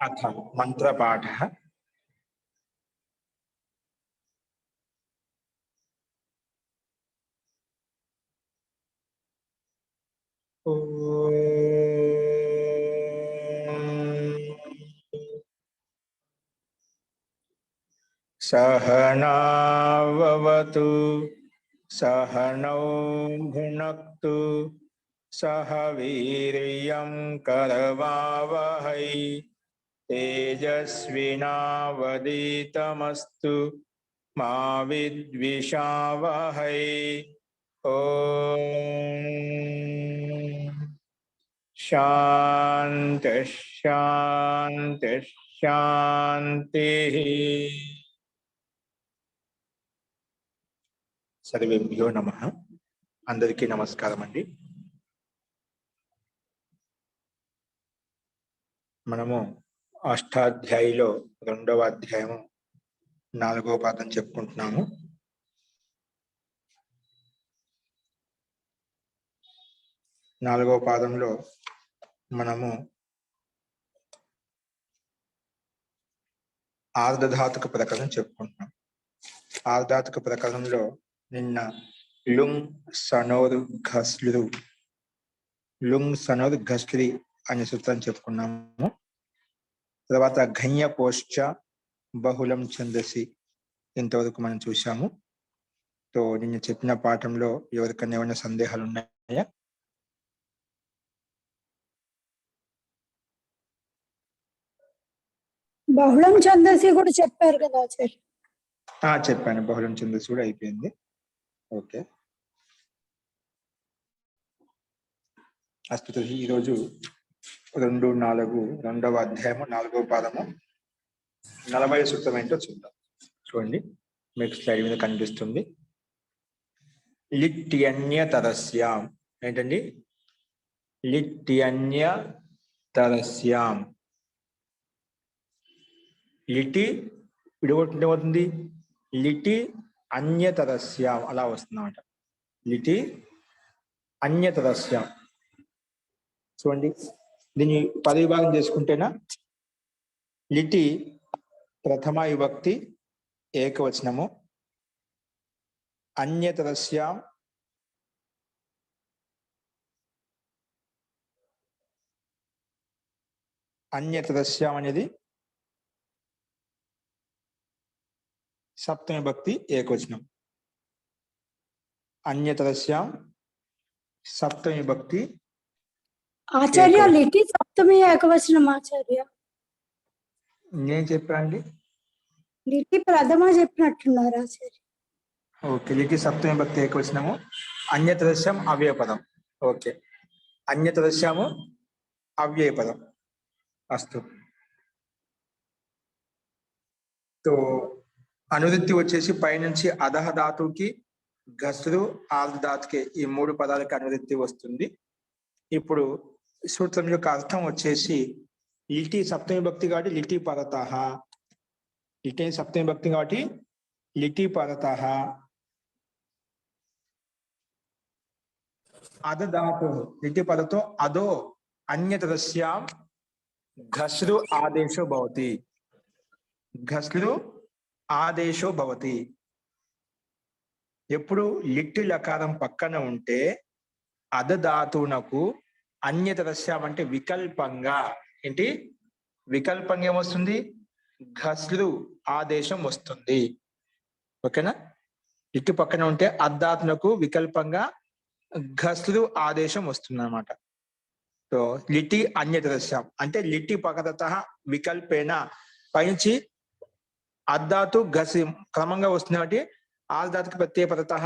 अथ मंत्रपाठः। सहनाववतु सहनौ भुनक्तु सह वीर्यं करवावहै तेजस्विनावधीतमस्तु मा विद्विषावहै। ओम शांति शांति शांति। सर्वेभ्यो नमः। अंदरिकी नमस्कारम अंडी। మనము అష్టాధ్యాయిలో రెండవ అధ్యాయము 4వ పాఠం చెప్పుకుంటున్నాము. నాలుగవ పాదంలో మనము ఆర్ధధాతుక ప్రకరణం చెప్పుకుంటున్నాం. ఆర్ధధాతుక ప్రకరణంలో నిన్న లుంగ్ సనోర్ ఘస్లి అనే సూత్రాన్ని చెప్పుకున్నాము. తర్వాత ఘన్య పోశ్చ బహుళం ఛందసి ఇంతవరకు మనం చూసాము. తో నిన్న చెప్పిన పాఠంలో ఎవరికైనా ఏమైనా సందేహాలు ఉన్నాయా? బహుళం ఛందసి కూడా చెప్పారు కదా ఆచార్య? చెప్పాను, బహుళం ఛందసి కూడా అయిపోయింది. ఓకే, అస్తు. ఈరోజు 2-4 రెండవ అధ్యాయము 4వ పాదము 40వ సూత్రం ఏంటో చూద్దాం. చూడండి, మీకు స్లైడ్ మీద కనిపిస్తుంది. లిట్యన్యతరస్యాం ఏంటండి? లిట్యన్యతరస్యాం. లిటి విడగొట్టుంటే అవుతుంది లిటి అన్యతరస్యాం, అలా వస్తుందన్నమాట. లిటి అన్యతరస్యాం. చూడండి, దీన్ని పదవిభాగం చేసుకుంటేనా లిటి ప్రథమ విభక్తి ఏకవచనము, అన్యతరస్యాం అనేది సప్తమి విభక్తి ఏకవచనం. అన్యతరస్యాం సప్తమి విభక్తి ఆచార్య. లిటి సప్తమి ఏకవచనం ఆచార్య. నేను చెప్పానండి, లిటి ప్రథమ చెప్పినట్టున్నారు ఆచార్య. ఓకే, లిటి సప్తమి విభక్తి ఏకవచనము, అన్యతరస్యాం అవ్యయపదం. ఓకే, అన్యతరస్యాము అవ్యయపదం. అస్తు. తో అనువృత్తి వచ్చేసి పైనుంచి అధహ ధాతువుకి ఘస్రు ఆర్ధ ధాతుకి ఈ 3 పదాలకి అనువృత్తి వస్తుంది. ఇప్పుడు సూత్రం యొక్క అర్థం వచ్చేసి లిటి సప్తమి భక్తి కాబట్టి లిటి పరతః, లిటి సప్తమి భక్తి కాబట్టి లిటి పరతః అధ ధాతు లిటి పదతో అదో అన్యతరస్యాం ఘస్రు ఆదేశో భవతి. ఘస్రు ఆదేశో భవతి. ఎప్పుడు లిట్టి లకారం పక్కన ఉంటే అధ ధాతువునకు అన్యతరస్యాం అంటే వికల్పంగా ఏంటి? వికల్పంగా ఏమొస్తుంది? ఘస్రు ఆదేశం వస్తుంది. ఓకేనా? లిట్టి పక్కన ఉంటే అద్ధాతునకు వికల్పంగా ఘస్రు ఆదేశం వస్తుంది అన్నమాట. సో లిటి అన్యతరస్యాం అంటే లిటి పకతః వికల్పేన పైనుంచి అద్ధాతు ఘసి క్రమంగా వస్తుంది కాబట్టి ఆర్ధాతుకి ప్రత్యయ పదతః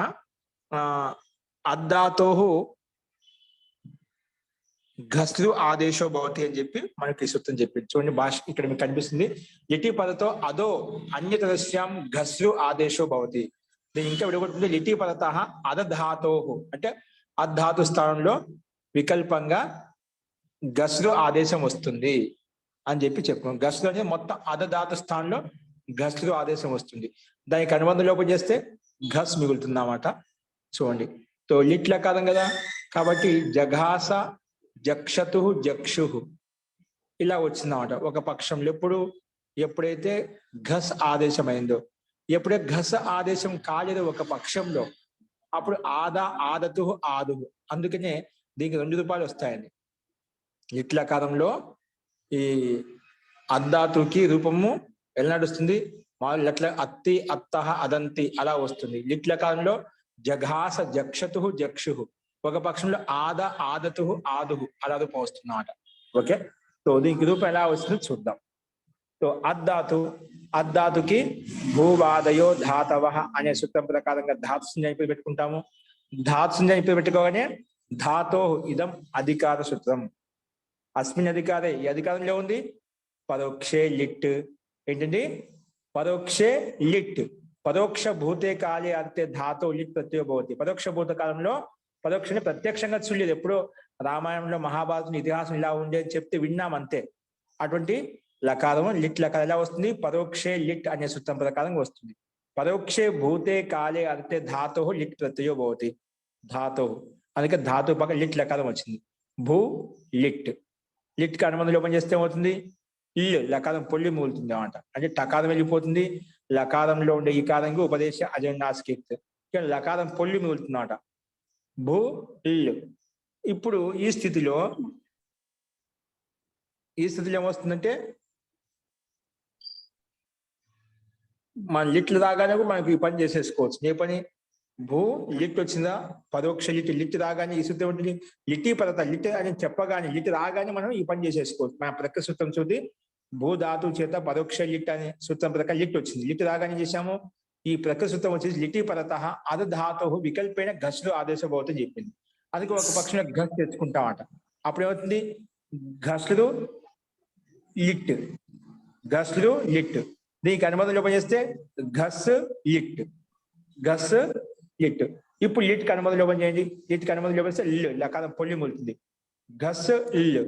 అద్ధాతోః ఘస్రు ఆదేశో భవతి అని చెప్పి మనకి సూత్రం చెప్పింది. చూడండి, భాష ఇక్కడ మీకు కనిపిస్తుంది. లిటి పదతో అదో అన్యతరస్యాం ఘస్రు ఆదేశో భవతి. దీన్ని ఇంకా విడగొట్టుకుంటే లిటి పదతః అధధాతోః అంటే అద్ధాతు స్థానంలో వికల్పంగా ఘస్రు ఆదేశం వస్తుంది అని చెప్పి చెప్పుకున్నాం. ఘస్రు అనేది మొత్తం అధధాతు స్థానంలో ఘస్రు ఆదేశం వస్తుంది. దానికి అనుబంధం లోపం చేస్తే ఘస్ మిగులుతుంది అన్నమాట. చూడండి, తో లిట్ల కాదం కదా, కాబట్టి జఘాస జక్షతు జక్షు ఇలా వచ్చిందన్నమాట ఒక పక్షంలో. ఎప్పుడైతే ఘస్ ఆదేశం అయిందో, ఎప్పుడైతే ఘస్ ఆదేశం కాలేదు ఒక పక్షంలో, అప్పుడు ఆదతు ఆదు. అందుకనే దీనికి 2 రూపాయలు వస్తాయండి. లిట్లకారంలో ఈ అద్దాతుకి రూపము ఎలా నడుస్తుంది? మామూలు లట్ల అత్తి అత్తహ అదంతి అలా వస్తుంది. లిట్లకారంలో జఘాస జక్షతు జక్షు, ఒక పక్షంలో ఆదతు ఆదుహు అలా రూపం వస్తుంది అన్నమాట. ఓకే, సో దీనికి రూపం ఎలా వస్తుందో చూద్దాం. సో అద్దాతుకి భూవాదయో ధాతవ అనే సూత్రం ప్రకారంగా ధాతు సంజ్ఞ పెట్టుకుంటాము. ధాతు సంజ్ఞ పెట్టుకోగానే ధాతో ఇదం అధికార సూత్రం. అస్మిన్ అధికారే, ఈ అధికారంలో ఉంది పరోక్షే లిట్. ఏంటండి? పరోక్షే లిట్. పరోక్ష భూతే కాలే అర్థే ధాతో లిట్ ప్రత్యయ భవతి. పరోక్ష భూత కాలంలో పరోక్షని ప్రత్యక్షంగా చూడలేదు. ఎప్పుడో రామాయణంలో మహాభారతం ఇతిహాసం ఇలా ఉండేది చెప్తే విన్నాం అంతే. అటువంటి లకారం లిట్ లకారం ఎలా వస్తుంది? పరోక్షే లిట్ అనే సూత్రం ప్రకారంగా వస్తుంది. పరోక్షే భూతే కాలే అర్థే ధాతో లిట్ ప్రత్యయో భవతి. ధాతో, అందుకే ధాతు పక్కన లిట్ లకారం వచ్చింది. భూ లిట్. లిట్ కి అనుబంధం లోపం చేస్తే ఏమవుతుంది? ఇల్లు లకారం పొల్లి మూలుతుంది అన్నమాట. అంటే టకారం వెళ్ళిపోతుంది. లకారంలో ఉండే ఈ కారంగా ఉపదేశ అజన్నాస్కిత్, లకారం పొల్లి మూలుతుంది అన్నమాట. భూ ఇల్లు. ఇప్పుడు ఈ స్థితిలో ఏమొస్తుందంటే మన లిట్లు రాగానే మనకి ఈ పని చేసేసుకోవచ్చు. ఏ పని? భూ లిట్ వచ్చిందా? పరోక్ష లిట్ రాగానే ఈ సూత్రం ఉంటుంది. లిటి పరత లిట్ అని చెప్పగానే లిట్ రాగానే మనం ఈ పని చేసేసుకోవచ్చు. మన ప్రక్క సూత్రం చూద్ది. భూ ధాతు చేత పరోక్ష లిట్ అనే సూత్రం ప్రకారం లిట్ వచ్చింది. లిట్ రాగానే చేసాము. ఈ ప్రక్క సూత్రం వచ్చేసి లిటి పరత అద ధాతు వికల్పైన ఘస్లు ఆదేశ భవతం చెప్పింది. అందుకే ఒక పక్షంలో ఘస్ తెచ్చుకుంటామట. అప్పుడు ఏమవుతుంది? ఘస్లు లిట్, ఘస్లు లిట్. దీనికి అనుబంధం లోపం చేస్తే ఘస్ లిట్, ఘస్ లిట్. ఇప్పుడు లిట్ కి అనుబంధం లోపం చేయండి. లిట్ కి అనుబంధం లోపం చేస్తే ఇల్లు లకారం పొల్లి మూలుతుంది. ఘస్ ఇల్లు,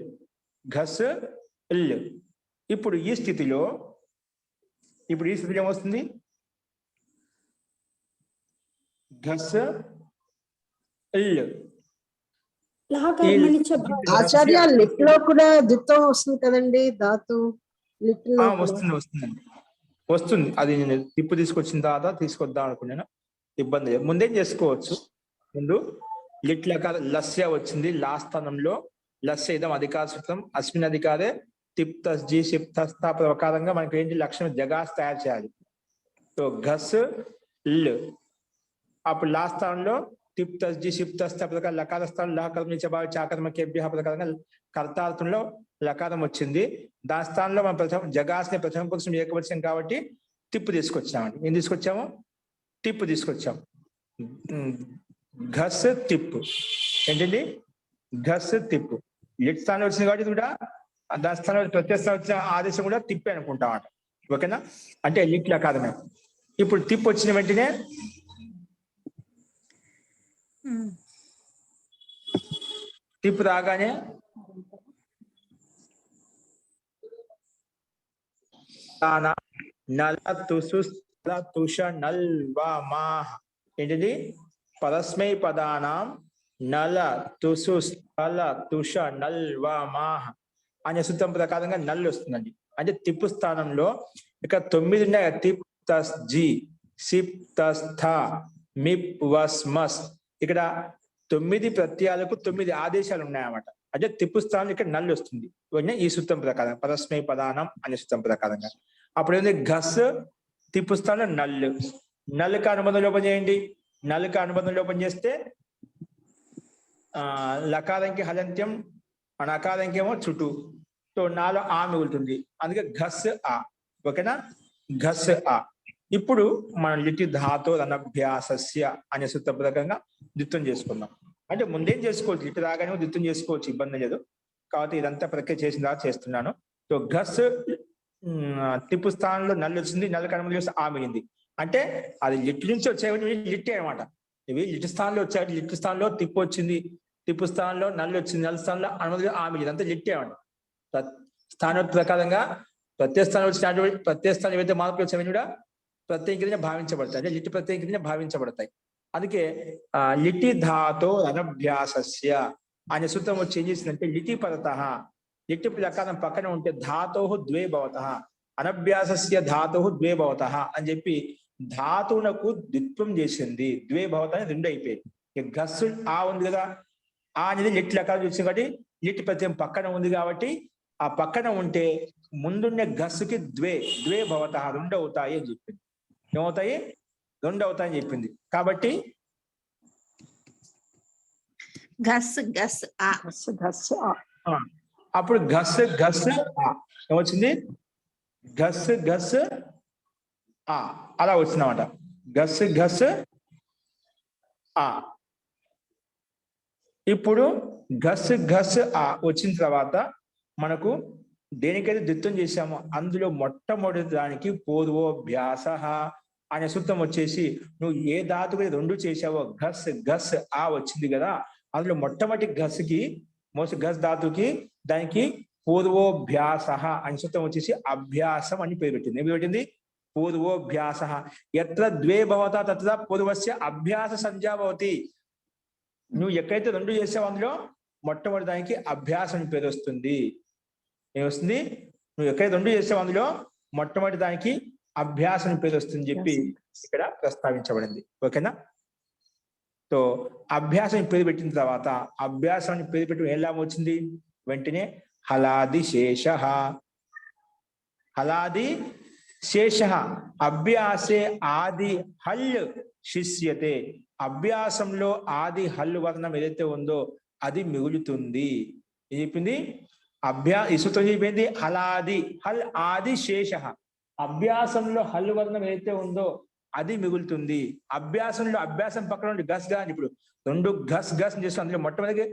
ఘస్ ఇల్లు. ఇప్పుడు ఈ స్థితిలో ఏమొస్తుంది? ఘస్ ఇల్లు. ఆచార్య లిట్ లో కూడా దిత్తం వస్తుంది కదండి, ధాతు లిట్ లో వస్తుంది. అది నేను తిప్పు తీసుకొచ్చిన తర్వాత తీసుకొద్దాం అనుకున్నాను. ఇబ్బంది లేదు, ముందేం చేసుకోవచ్చు. ముందు లిట్ లకార లస్య వచ్చింది. లా స్థానంలో లస్య ఇదం అధికార సూత్రం. అస్మిన్ అధికారే తిప్తస్ జీ సిప్తస్థ ప్రకారంగా మనకి ఏంటి లక్షణం? జగాస్ తయారు చేయాలి. సో ఘస్ ల్. అప్పుడు లా స్థానంలో తిప్తస్ జీ సిప్తస్థ ప్రకారం లకార స్థానం లకర్మ నిచభావ చాకర్మకేభ్య ప్రకారంగా కర్తార్థంలో లకారం వచ్చింది. దాని స్థానంలో మనం జగాస్ని ప్రథమ పురుషం ఏకవచనం కాబట్టి తిప్పు తీసుకొచ్చామండి. ఏం తీసుకొచ్చాము? టిప్పు తీసుకొచ్చాము. ఘస్ తిప్పు. ఏంటండి? ఘస్ తిప్పు. లిట్ స్థానం వచ్చింది కాబట్టి కూడా దాని స్థానంలో ప్రత్యేక స్థానం వచ్చిన ఆదేశం కూడా తిప్పే అనుకుంటామట. ఓకేనా? అంటే లిట్ లకారమే. ఇప్పుడు తిప్పు వచ్చిన వెంటనే తిప్పు రాగానే నల తుసు తుష నల్వమా. ఏంటిది? పరస్మై పదానాం నల తుసు స్థల తుష నల్వమా అనే సూత్రం ప్రకారంగా నల్ వస్తుందండి. అంటే తిప్పు స్థానంలో ఇక్కడ 9 ఉన్నాయి. తిప్ తస్ జీ సిప్ తస్ థ మిప్ వస్ మస్. ఇక్కడ 9 ప్రత్యయాలకు 9 ఆదేశాలు ఉన్నాయన్నమాట. అంటే తిప్పు స్థానం ఇక్కడ నల్ వస్తుంది ఈ సూత్రం ప్రకారం, పరస్మై పదానం అనే సూత్రం ప్రకారంగా. అప్పుడు ఏంటి? ఘస్ తిప్పు స్థానం నల్లు. నల్లుకి అనుబంధం లోపం చేయండి. నల్లుకి అనుబంధం లోపం చేస్తే లకారంకి హలంత్యం, నకారంకి ఏమో చుట్టూ. సో నాలో ఆ మిగులుతుంది. అందుకే ఘస్ ఆ. ఓకేనా? ఘస్ ఆ. ఇప్పుడు మనం లిటి ధాతో అనభ్యాసస్య అనే సూత్ర ప్రకారంగా ద్విత్వం చేసుకుందాం. అంటే ముందేం చేసుకోవచ్చు, లిటి రాగానే ద్విత్వం చేసుకోవచ్చు, ఇబ్బంది లేదు. కాబట్టి ఇదంతా ప్రక్రియ చేసిన తర్వాత చేస్తున్నాను. సో ఘస్ తిప్పు స్థానంలో నల్లు వచ్చింది. నల్లు కనుమలు చేస్తే ఆ మిగింది. అంటే అది లిట్ నుంచి వచ్చేవి లిట్టే అనమాట. ఇవి లిట్ స్థానంలో వచ్చాయి. లిట్ స్థానంలో తిప్పు వచ్చింది, తిప్పు స్థానంలో నల్లు వచ్చింది, నల్లు స్థానంలో అనుమతి ఆ మిగింది. అంతా లిట్టే అనమాట. స్థానం ప్రకారంగా ప్రత్యేక స్థానం వచ్చినటువంటి ప్రత్యేక స్థానం ఏవైతే మార్పులు వచ్చాయని కూడా ప్రత్యేకంగా భావించబడతాయి. అంటే లిట్ ప్రత్యేకంగా భావించబడతాయి. అందుకే లిటి ధాతో అనభ్యాసస్య అనే సూత్రం వచ్చి ఏం చేసిందంటే లిటి పరత ఎట్టి లకారం పక్కన ఉంటే ధాతోః ద్వే భవతః అనభ్యాసస్య ధాతోః ద్వే భవతః అని చెప్పి ధాతువునకు ద్విత్వం చేసింది. ద్వే భవతః అని రెండు అయిపోయింది. ఇక గస్సు ఆ ఉంది కదా, ఆ అనేది లిట్ లకారం చూసింది కాబట్టి లిట్ ప్రత్యయం పక్కన ఉంది కాబట్టి ఆ పక్కన ఉంటే ముందుండే గస్సుకి ద్వే భవతః రెండు అవుతాయి అని చెప్పింది. ఏమవుతాయి? రెండు అవుతాయని చెప్పింది. కాబట్టి ఘస్ ఘస్ ఆ అప్పుడు ఘస్ ఘస్ ఆ ఏమొచ్చింది? ఘస్ ఘస్ ఆ అలా వచ్చిందన్నమాట. ఘస్ ఘస్ ఆ. ఇప్పుడు ఘస్ ఘస్ ఆ వచ్చిన తర్వాత మనకు దేనికైతే ద్విత్వం చేశామో అందులో మొట్టమొదటి దానికి పూర్వోభ్యాస అనే సూత్రం వచ్చేసి నువ్వు ఏ ధాతువు రెండు చేసావో ఘస్ ఘస్ ఆ వచ్చింది కదా, అందులో మొట్టమొదటి ఘస్కి ఘస్ ధాతుకి దానికి పూర్వోభ్యాస అనే సూత్రం వచ్చేసి అభ్యాసం అని పేరు పెట్టింది. ఏమి పెట్టింది? పూర్వోభ్యాస. ఎత్ర ద్వే భవత తత్ర పూర్వస్య అభ్యాస సంజ్ఞా భవతి. నువ్వు ఎక్కడైతే రెండు చేసావో అందులో మొట్టమొదటి దానికి అభ్యాసం అని పేరు వస్తుంది. ఏమొస్తుంది? నువ్వు ఎక్కడైతే రెండు చేసావో అందులో మొట్టమొదటి దానికి అభ్యాసం అని పేరు వస్తుంది చెప్పి ఇక్కడ ప్రస్తావించబడింది. ఓకేనా? సో అభ్యాసం పేరు పెట్టిన తర్వాత అభ్యాసాన్ని పేరు పెట్టి ఎలా వచ్చింది? వెంటనే హలాది శేష. హలాది శేష అభ్యాసే ఆది హల్ శిష్యతే. అభ్యాసంలో ఆది హల్ వర్ణం ఏదైతే ఉందో అది మిగులుతుంది. ఏం చెప్పింది? ఈ సూత్రం చెప్పింది హలాది హల్ ఆది శేష. అభ్యాసంలో హల్ వర్ణం ఏదైతే ఉందో అది మిగులుతుంది. అభ్యాసంలో అభ్యాసం పక్కన ఉండి గస్ గా ఇప్పుడు రెండు గస్ గస్ చేస్తాం. అందులో మొట్టమొదటి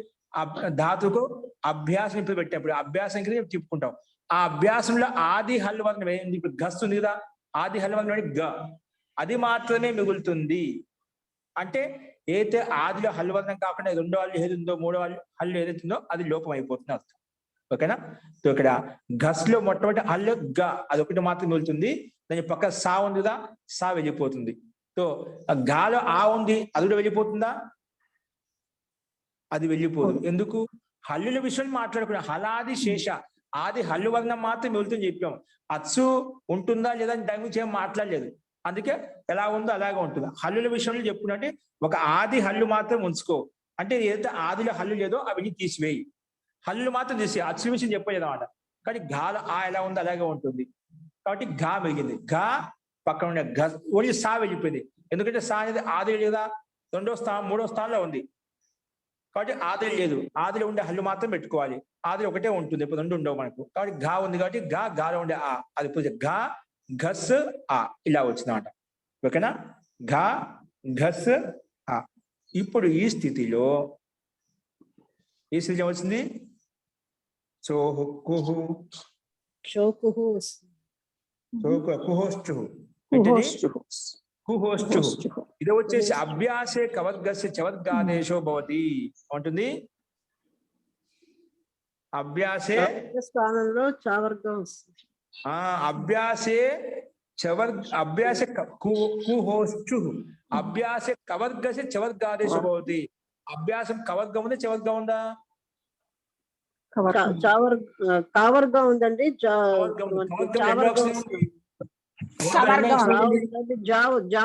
ధాతుకు అభ్యాసం ఇప్పుడు పెట్టినప్పుడు అభ్యాసం కింద చెప్పుకుంటాం. ఆ అభ్యాసంలో ఆది హల్ వర్ణం ఏంది? ఇప్పుడు గస్ ఉంది కదా, ఆది హల్ వర్ణం గ, అది మాత్రమే మిగులుతుంది. అంటే ఏదైతే ఆదిలో హల్ వర్ణం కాకుండా రెండో హల్లు ఏది ఉందో మూడో హల్లు ఏదైతుందో అది లోపం అయిపోతుంది అర్థం. ఓకేనా? సో ఇక్కడ గస్ లో మొట్టమొదటి హల్లు గ, అది ఒకటి మాత్రం మిగులుతుంది. దాని పక్క సా ఉంది కదా, సా వెళ్ళిపోతుంది. సో గాలో ఆ ఉంది, అది కూడా వెళ్ళిపోతుందా? అది వెళ్ళిపోదు. ఎందుకు? హల్లుల విషయం మాట్లాడుకున్నాం. హలాది శేష ఆది హల్లు వర్ణం మాత్రం మిగులుతుంది చెప్పాం. అచ్చు ఉంటుందా లేదా దాని గురించి ఏం మాట్లాడలేదు. అందుకే ఎలా ఉందో అలాగే ఉంటుంది. హల్లుల విషయంలో చెప్పుకుంటే ఒక ఆది హల్లు మాత్రం ఉంచుకో, అంటే ఏదైతే ఆదిలో హల్లు లేదో అవన్నీ తీసివేయి. హల్లు మాత్రం తీసి అచ్చు విషయం చెప్పలేదు అన్నమాట. కానీ గాలో ఆ ఎలా ఉందో అలాగే ఉంటుంది కాబట్టి గా మిగిలింది. గా పక్కన ఉండే గ ఓన్లీ సా వెళ్ళిపోయింది. ఎందుకంటే సా అనేది ఆది లేదా రెండో స్థానం మూడో స్థానంలో ఉంది కాబట్టి ఆదిలో లేదు. ఆదిలో ఉండే హల్లు మాత్రం పెట్టుకోవాలి. ఆదిలో ఒకటే ఉంటుంది, ఇప్పుడు రెండు ఉండవు మనకు. కాబట్టి గా ఉంది కాబట్టి గాలో ఉండే ఆ అది గా ఘస్ ఆ ఇలా వచ్చిందన్నమాట. ఓకేనా? ఘా ఘస్ ఆ. ఇప్పుడు ఈ స్థితిలో వచ్చింది చోహు కుహు చోకుహు కుహోష్టు ఇది వచ్చేసి అభ్యాసే కవర్గస్య చవర్గాదేశో భవతి ఉంటుంది. అభ్యాసే స్థానంలో చావర్గం వస్తుంది. అభ్యాసే అభ్యాస కుహోష్టు అభ్యాసే కవర్గస్య చవర్గాదేశో భవతి. అభ్యాసం కవర్గం ఉందా చవర్గం ఉందా? కావర్గం ఉందండి.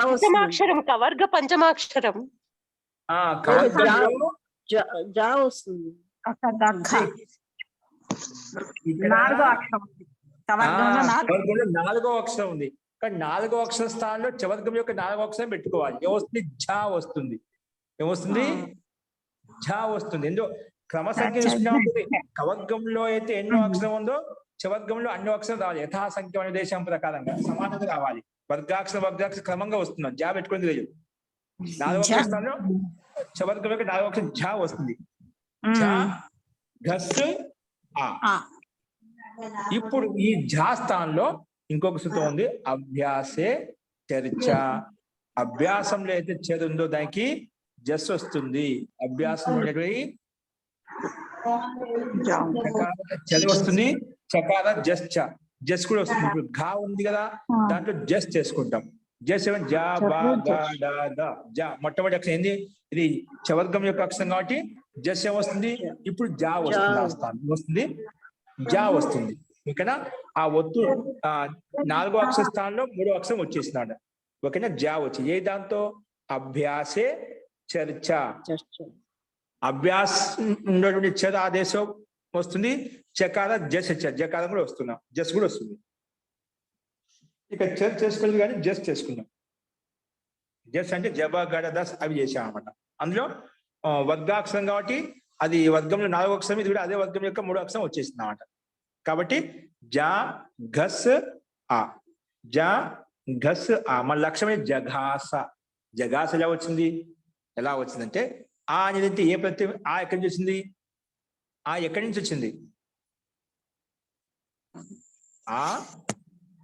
పంచమాక్షరం కవర్గ పంచమాక్షరం జా వస్తుంది. నాలుగో అక్షరం ఉంది కానీ నాలుగో అక్షర స్థానంలో చవర్గం యొక్క నాలుగో అక్షరం పెట్టుకోవాలి. ఏమొస్తుంది? ఝా వస్తుంది. ఏమొస్తుంది? ఝా వస్తుంది. ఎందుకు క్రమ సంఖ్య ఉంటుంది. కవర్గంలో అయితే ఎన్నో అక్షరం ఉందో చవర్గంలో అన్నో అక్షరం రావాలి. యథాసంఖ్య అనే దేశం ప్రకారంగా సమానంగా రావాలి. వర్గాక్షర క్రమంగా వస్తున్నాం. జా పెట్టుకుని లేదు. నాలుగో అక్షర స్థానంలో చవర్గం యొక్క నాలుగో అక్షరం ఝా వస్తుంది. ఝా ఘస్ ఆ. ఇప్పుడు ఈ ఝా స్థానంలో ఇంకొక సూత్రం ఉంది. అభ్యాసే చర్చ. అభ్యాసంలో అయితే చర్ ఉందో దానికి జస్ వస్తుంది. అభ్యాసం ఉండేటువంటి చలి వస్తుంది. చకార జస్ చ జస్ కూడా వస్తుంది. ఇప్పుడు ఘా ఉంది కదా, దాంట్లో జస్ చేసుకుంటాం. జస్ ఏమో జా బా గా డా దా జా. మొట్టమొదటి అక్షరం ఏంది? ఇది చవర్గం యొక్క అక్షరం కాబట్టి జస్ ఏమొస్తుంది? ఇప్పుడు జా వస్తుంది. ఆ స్థానం వస్తుంది. జా వస్తుంది. ఓకేనా? ఆ ఒత్తు నాలుగో అక్షర స్థానంలో మూడో అక్షరం వచ్చేసినాడు. ఓకేనా? జా వచ్చి ఏ దాంతో అభ్యాసే చర్చ, అభ్యాస్ ఉన్నటువంటి చర్ ఆదేశం వస్తుంది. చకార జస్ జకారం కూడా వస్తున్నాం, జస్ కూడా వస్తుంది. ఇక చర్ చేసుకోలేదు కానీ జస్ చేసుకున్నాం. జస్ అంటే జబ గడ దస్ అవి చేసాం అన్నమాట. అందులో వర్గాక్షరం కాబట్టి అది వర్గంలో నాలుగో అక్షరం, ఇది కూడా అదే వర్గం యొక్క మూడో అక్షరం వచ్చేసింది అన్నమాట. కాబట్టి జా ఘస్ ఆ, జా ఘస్ ఆ. మన లక్ష్యమే జఘాస. జఘాస ఎలా వచ్చింది? ఎలా వచ్చిందంటే ఆ అనేది ఏ ప్రత్యయం? ఆ ఎక్కడి నుంచి వచ్చింది? ఆ ఎక్కడి నుంచి వచ్చింది? ఆ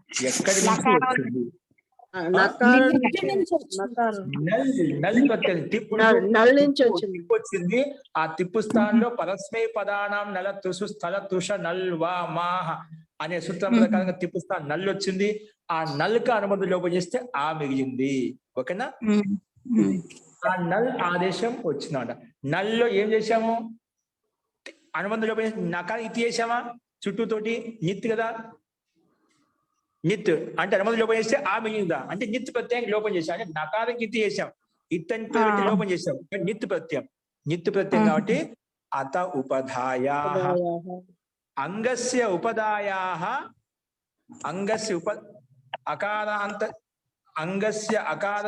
ఎక్కడి నుంచి వచ్చింది? నల్ ప్రత్యయం నల్ నుంచి వచ్చింది. వచ్చింది. ఆ తిప్పు స్థానంలో పరస్మై పదానం నల తుసు స్థల తుష నల్ వా మాహ అనే సూత్రం ప్రకారంగా తిప్పు స్థానం నల్ వచ్చింది. ఆ నల్కి అనుబంధం లోపం చేస్తే ఆ మిగిలింది. ఓకేనా? ఆ నల్ ఆదేశం వచ్చిందట. నల్లో ఏం చేశాము? అనుబంధం లోపం చేసి నకారం ఇతి చేసామా? చుట్టూతోటి నిత్ కదా, నిత్ అంటే అనుబంధం లోపం చేస్తే ఆ మిగిలిందా అంటే నిత్ ప్రత్యయం లోపం చేసాం. అంటే నకారం ఇతి చేసాం, ఇతని పెట్టి లోపం చేసాం. నిత్ ప్రత్యయం, నిత్ ప్రత్యయం కాబట్టి అత ఉపధాయా అంగస్య ఉపదాయాః అంగస్య అకారాంత అంగస్య అకార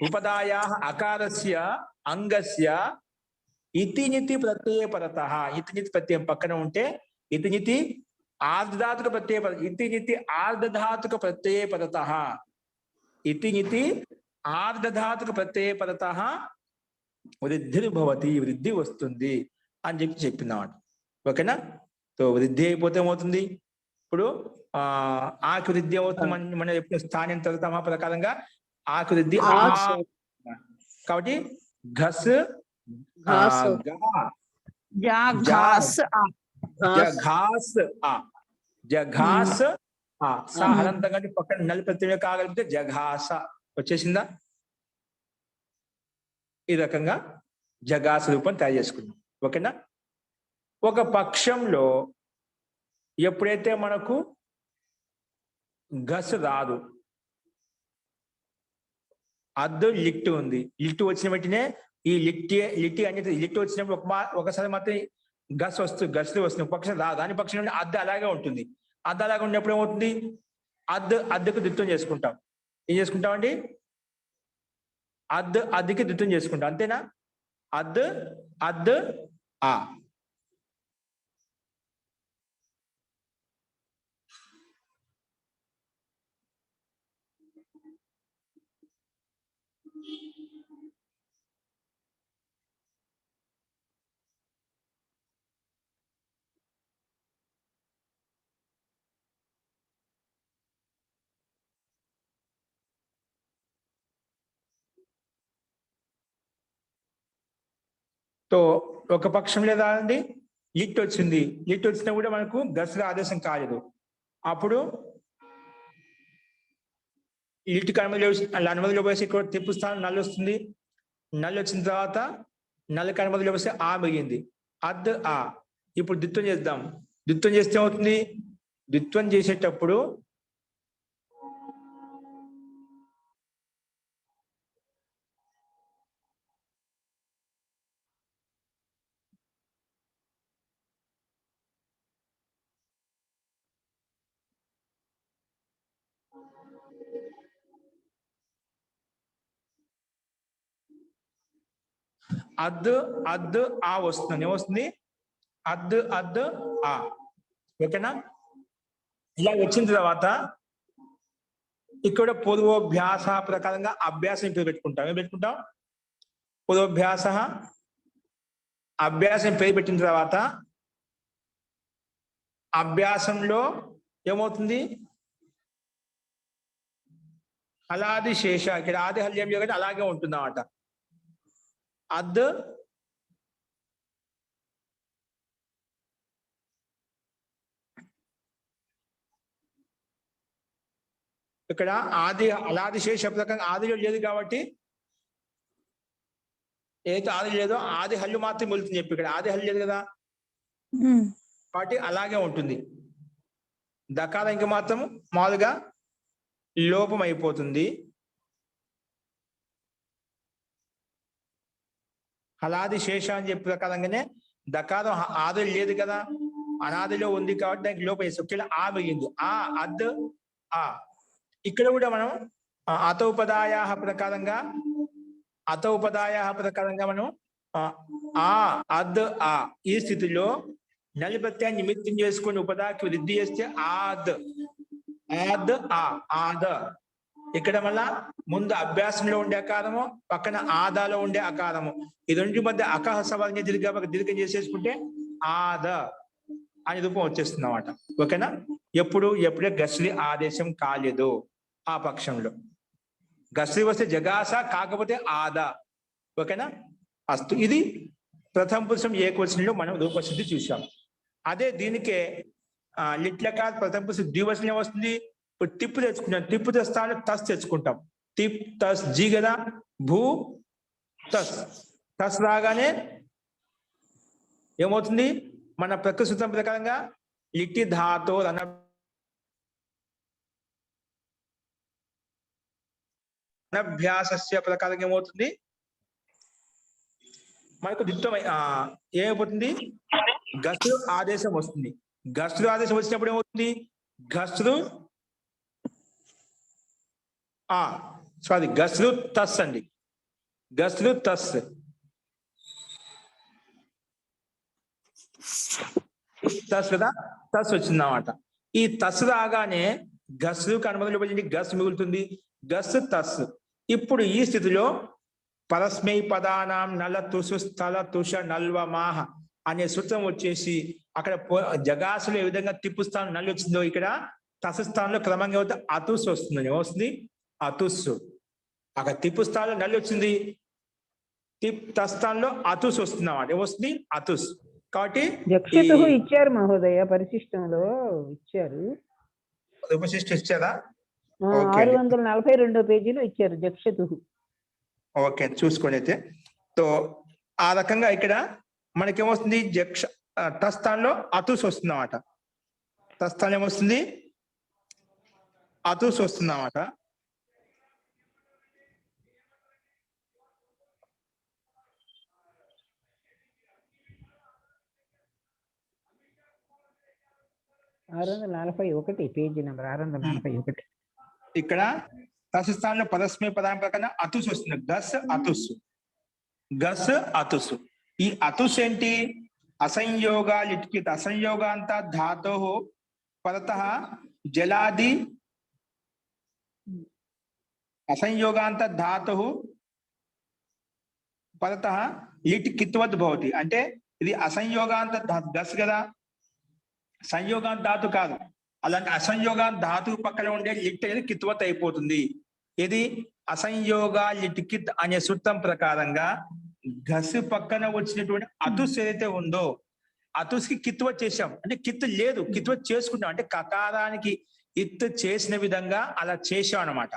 ఉపదాయాః అకారస్య అంగస్య ఇతి నితి ప్రత్యయ పరతః. ఇతి నితి ప్రత్యయం పక్కన ఉంటే ఇతి నితి ఆర్ధధాతుక ప్రత్యయ పర, ఇతి నితి ఆర్ధధాతుక ప్రత్యయ పరతః, ఇతి నితి ఆర్ధధాతుక ప్రత్యయ పరతః వృద్ధి భవతి, వృద్ధి వస్తుంది అని చెప్పిందన్నమాట. ఓకేనా? సో వృద్ధి అయిపోతే ఏమవుతుంది? ఇప్పుడు ఆకు వృద్ధి అవుతుంది. మనం ఎప్పుడు స్థానం తరుతామా ప్రకారంగా ఆకు వృద్ధి కాబట్టి ఘస్ జఘాస్ హలంతంగా పక్కన నల్ ప్రత్యయం కాగలిగితే జఘాస వచ్చేసిందా? ఈ రకంగా జఘాస రూపం తయారు చేసుకున్నాం. ఓకేనా? ఒక పక్షంలో ఎప్పుడైతే మనకు గస్ రాదు, అద్దు లిట్ ఉంది, లిట్ వచ్చిన వెంటనే ఈ లిట్టి అనేది లిట్ వచ్చినప్పుడు ఒకసారి మాత్రం గస్లు వస్తుంది. పక్షం రాదు. దాని పక్షం నుండి అద్దె అలాగే ఉంటుంది. అద్దె అలాగే ఉన్నప్పుడు ఏమవుతుంది? అద్దెకు ద్విత్వం చేసుకుంటాం. ఏం చేసుకుంటామండి? అద్దెకి ద్విత్వం చేసుకుంటాం. అంతేనా? అద్దు ఆ. సో ఒక పక్షం లేదా అండి లిట్ వచ్చింది. లిట్ వచ్చినా కూడా మనకు గస్గా ఆదేశం కాలేదు. అప్పుడు లిట్కి అనుమతిలో పోసి ఇక్కడ తిప్పు స్థానం నల్లు వస్తుంది. నల్లు వచ్చిన తర్వాత నల్లకి అనుమతిలో పోస్తే ఆ మిగింది. ఆ. ఇప్పుడు ద్విత్వం చేద్దాం. ద్విత్వం చేస్తే ఏమవుతుంది? ద్విత్వం చేసేటప్పుడు అద్దు ఆ వస్తుంది. ఏమొస్తుంది? అద్దు ఆ. ఓకేనా? ఇలా వచ్చిన తర్వాత ఇక్కడ పూర్వోభ్యాస ప్రకారంగా అభ్యాసం పేరు పెట్టుకుంటాం. ఏం పెట్టుకుంటాం? పూర్వోభ్యాస. అభ్యాసం పేరు పెట్టిన తర్వాత అభ్యాసంలో ఏమవుతుంది? అలాది శేష. ఇక్కడ ఆది హల్యం కాబట్టి అలాగే ఉంటుంది అన్నమాట. అద్దు ఇక్కడ అలాది శేష ప్రకారంగా ఆదిలో లేదు కాబట్టి ఏదైతే ఆది లేదో ఆది హల్లు మాత్రం వెళ్తుంది చెప్పి ఇక్కడ ఆది హల్లు లేదు కదా. కాబట్టి అలాగే ఉంటుంది. దకారం ఇంక మాత్రం మామూలుగా లోపం అయిపోతుంది. హలాది శేష అని చెప్పే ప్రకారంగానే దకారం ఆది లేదు కదా, అనాదిలో ఉంది కాబట్టి దానికి లోపం వేసి ఆ మిగిలింది. ఆ అద్ ఆ ఇక్కడ కూడా మనం అతోపదాయ ప్రకారంగా మనం ఆ అద్ ఆ ఈ స్థితిలో నలి ప్రత్యయాన్ని నిమిత్తం చేసుకుని ఉపదాకి వృద్ధి చేస్తే ఆద్ ఆద. ఇక్కడ మళ్ళా ముందు అభ్యాసంలో ఉండే అకారము, పక్కన ఆదాలో ఉండే అకారము, ఈ రెండు మధ్య అకహ సవాల్ని దీర్ఘం చేసేసుకుంటే ఆద అని రూపం వచ్చేస్తుంది అన్నమాట. ఓకేనా? ఎప్పుడే గస్రి ఆదేశం కాలేదు ఆ పక్షంలో. గస్రి వస్తే జగాస, కాకపోతే ఆదా. ఓకేనా? అస్తు. ఇది ప్రథమ పురుషం ఏకవచనంలో మనం రూపసిద్ధి చూసాం. అదే దీనికే లిట్లకార్ ప్రథమ పురుషం ద్వివచనం వస్తుంది. ఇప్పుడు టిప్పు తెచ్చుకుంటాం. టిప్పు తెస్తాను తస్ తెచ్చుకుంటాం. టిప్ తస్ జీ కదా, భూ తస్ రాగానే ఏమవుతుంది? మన ప్రకృతి సూత్రం ప్రకారంగా లిట్టి ధాతో అనభ్యాసస్య ప్రకారంగా ఏమవుతుంది? మనకు దిత్వం ఏమైపోతుంది? గస్రు ఆదేశం వస్తుంది. గస్రు ఆదేశం వచ్చినప్పుడు ఏమవుతుంది? గస్రు తస్ అండి. గస్రు తస్ కదా, తస్ వచ్చింది అన్నమాట. ఈ తస్ రాగానే గస్రుకు అనుమతి గస్ మిగులుతుంది. గస్ తస్. ఇప్పుడు ఈ స్థితిలో పరస్మై పదానాం నల తుసు స్థల తుష నల్వమాహ అనే సూత్రం వచ్చేసి అక్కడ జగాసులు ఏ విధంగా తిప్పు స్థానం నల్లి వచ్చిందో ఇక్కడ తస స్థానంలో క్రమంగా అవుతే అతుస్ వస్తుంది. ఏమొస్తుంది? అతుస్. అక్కడ తిప్పు స్థానంలో నల్లి వచ్చింది, తస్థానంలో అతుస్ వస్తుంది అన్నమాట. ఏమొస్తుంది? అతుస్. కాబట్టి ఇచ్చారు మహోదయ, పరిశిష్టంలో ఇచ్చారు. ఉపశిష్ట ఇచ్చారా? 642 పేజీలో ఇచ్చారు జక్షతు. ఓకే, చూసుకోండి. అయితే తో ఆ రకంగా ఇక్కడ మనకేమొస్తుంది? తస్థానంలో అతుస్ వస్తుంది అన్నమాట. తస్థానం ఏమొస్తుంది? అతుస్ వస్తుంది అన్నమాట. Page number 641. ఇక్కడ తస్థానంలో పరస్మై పదాం ప్రకారం అతుస్ వస్తుంది. గస్ అతుస్. ఈ అతుస్ ఏంటి? అసంయోగా లిట్కిత్ అసంయోగాంత ధాతో పరతః జలాది అసంయోగాంత ధాతు పరతః లిట్ కిత్వత్ భవతి. అంటే ఇది అసంయోగాంత గస్ కదా, సంయోగాంత ధాతు కాదు. అలాంటి అసంయోగాంత ధాతు పక్కన ఉండే లిట్ అనేది కిత్వత్ అయిపోతుంది. ఇది అసంయోగా లిట్కిత్ అనే సూత్రం ప్రకారంగా గస్ పక్కన వచ్చినటువంటి అతుస్ ఏదైతే ఉందో అతుస్ కి కిత్వత్ చేసాం. అంటే కిత్ లేదు, కిత్వత్ చేసుకుంటాం. అంటే కకారానికి ఇత్ చేసిన విధంగా అలా చేసాం అన్నమాట.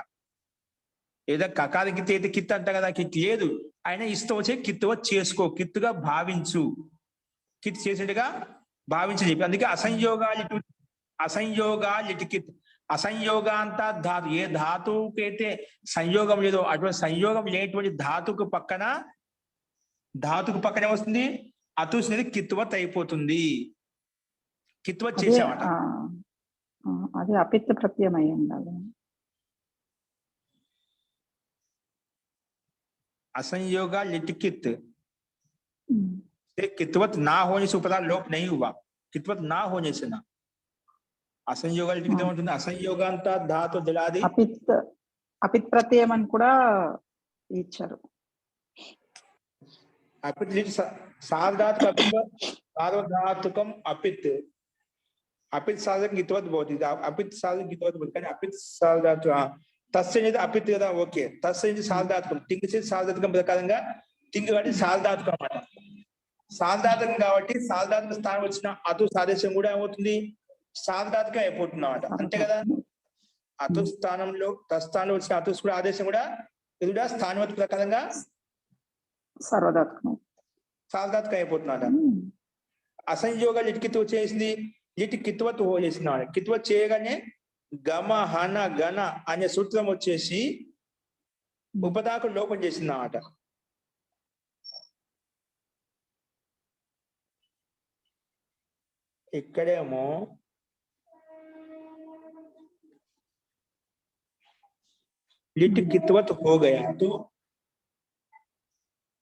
ఏదో కకారానికి అయితే కిత్ అంట కదా, కిత్ లేదు. ఆయన ఇస్తూ వచ్చే కిత్వత్ చేసుకో, కిత్తుగా భావించు, కిత్ చేసినట్టుగా భావించి చెప్పి. అందుకే అసంయోగా లిటికిత్. అసంయోగాంత ధాతు, ఏ ధాతువుకైతే సంయోగం లేదో అటువంటి సంయోగం లేనటువంటి ధాతుకు పక్కన వస్తుంది అతుస్ అనేది కిత్వత్ అయిపోతుంది. కిత్వత్ చేసామట. అది అపిత్త ప్రత్యయం అయి ఉండాలి. असंयोगा लिटकित से कित्वत ना होने से उपदा लोप नहीं हुआ. कित्वत ना होने से ना असंयोगा लिटकित ఉంటుంది. అసంయోగాంత ధాతు జలాది అపిత్ ప్రత్యయం అని కూడా ఇచ్చారు. అపిత్ సార్వధాతుకం అపిత్ అపిత్ సాధకం కిత్వత్ భవతి. అపిత్ సాధకం కిత్వత్ భవతి. కానీ అపిత్ సార్వధాతు తస్సు అనేది అపిత్ కదా. ఓకే, తస్సు అనేది సార్వధాతుకం. తింగ్ చేసి సార్వధాతుకం ప్రకారంగా తింగ్ కాబట్టి సార్వధాతుకం అన్నమాట. సార్వధాతుకం కాబట్టి సార్వధాతుక స్థానం వచ్చిన అతు సాదేశం కూడా ఏమవుతుంది? సార్వధాతుకం అయిపోతుంది అన్నమాట. అంతే కదా. అతు స్థానంలో తస్థానంలో వచ్చిన అతుస్ కూడా ఆదేశం కూడా ఇది కూడా స్థానవత్ ప్రకారంగా సార్వధాతుకం అయిపోతున్నమాట. అసంయోగ లిట్కిత్వ చేసింది, లిట్ కిత్వత్ చేసినాడు. కిత్వత్ చేయగానే గమ హన గణ అనే సూత్రం వచ్చేసి ఉపదాకు లోపం చేసిందన్నమాట. ఇక్కడేమో लिट कित्वत हो गया तो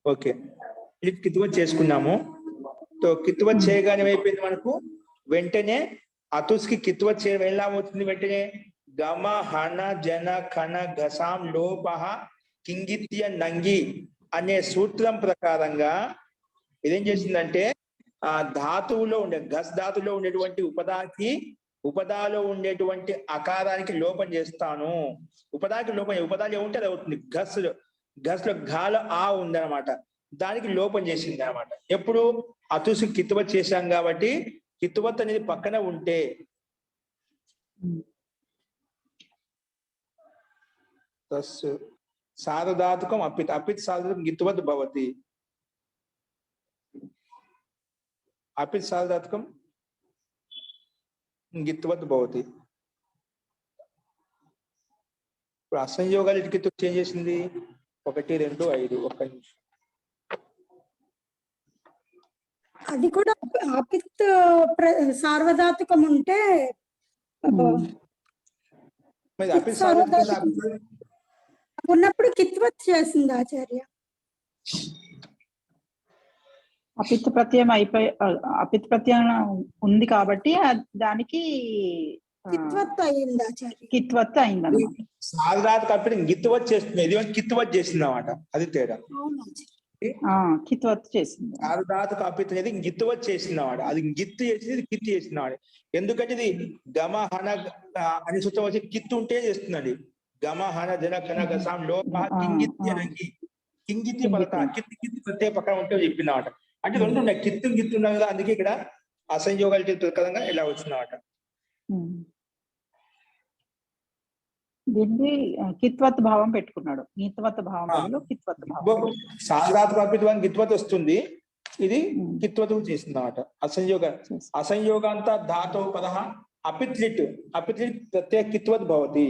ఓకే లిట్ కిత్వత్ చేసుకున్నాము. तो కిత్వత్ చేయగానే అయిపోయింది మనకు. వెంటనే అతుస్కి కిత్వత్ చేయడం ఎలా అవుతుంది? వెంటనే గమ హన జన ఖన ఘసాం లోపహ కింగిత్య నంగి అనే సూత్రం ప్రకారంగా ఇదేం చేసిందంటే ఆ ధాతువులో ఉండే గస్ ధాతువులో ఉండేటువంటి ఉపదాకి ఉపదాలో ఉండేటువంటి అకారానికి లోపం చేస్తాను. ఉపదాకి లోపం, ఉపదాలు ఏముంటే అది అవుతుంది. గస్ లో ఘాలో ఆ ఉందన్నమాట, దానికి లోపం చేసింది అనమాట. ఎప్పుడు అతుసు కిత్వత్ చేశాం కాబట్టి కిత్వత్ అనేది పక్కన ఉంటే సార్వధాతుకం అపిత్ అపిత్ సార్వధాతుకం గిత్వత్ భవతి. అపిత్ సార్వధాతుకం గిత్వత్ భవతి. ఇప్పుడు అసంయోగాలు ఇటుకి చేంజ్ చేసింది 1 2 5. ఒక్క నిమిషం. అది కూడా అపిత్ సార్వధాతుకం ఉంటే మరి అపిత్ సార్వధాతుకం సార్వధాతుకం ఉన్నప్పుడు కిత్వత్ చేసింది ఆచార్య. అపిత్ ప్రత్యయం అయిపోయి అపిత్ ప్రత్యయం ఉంది కాబట్టి దానికి కిత్వత్ అయింది ఆచార్య. కిత్వత్ అయిందన్నమాట. సార్వధాతుక అప్పుడు గిత్వత్ చేస్తుంది, ఇది కిత్వత్ చేసింది అన్నమాట. అది తేడా. అవును ఆచార్య. కిత్వత్ చేసింది. సార్వధాతుక అపిత్ అనేది గిత్వత్ చేసినవాడు, అది గిత్తు చేసింది, కిత్తు చేసినవాడు. ఎందుకంటే ఇది గమ హన అని సూత్రం వచ్చి కిత్తు ఉంటే చేస్తుందండి. గమ హన జన కన గసాం లోప కింగిత్య నంగి కింగిత్య పలత కిత్తి కిత్తి ప్రత్యేక పక్కన ఉంటే చెప్పినమాట. అంటే రెండు ఉన్నాయి, కిత్తు గిత్తు ఉన్నాయి కదా, అందుకే ఇక్కడ అసంయోగాలు ప్రకారంగా ఇలా వచ్చిందన్నమాట. దీన్ని కిత్వత్ భావం పెట్టుకున్నాడు. నీత్వత్ భావం బదులు కిత్వత్ భావం. సార్వధాతుక అపిత్ గిత్వత్ వస్తుంది, ఇది కిత్వత్ చేసింది అన్నమాట. అసంయోగాంత ధాతో పద అపిత్ లిట్ ప్రత్యేక కిత్వత్ భవతి.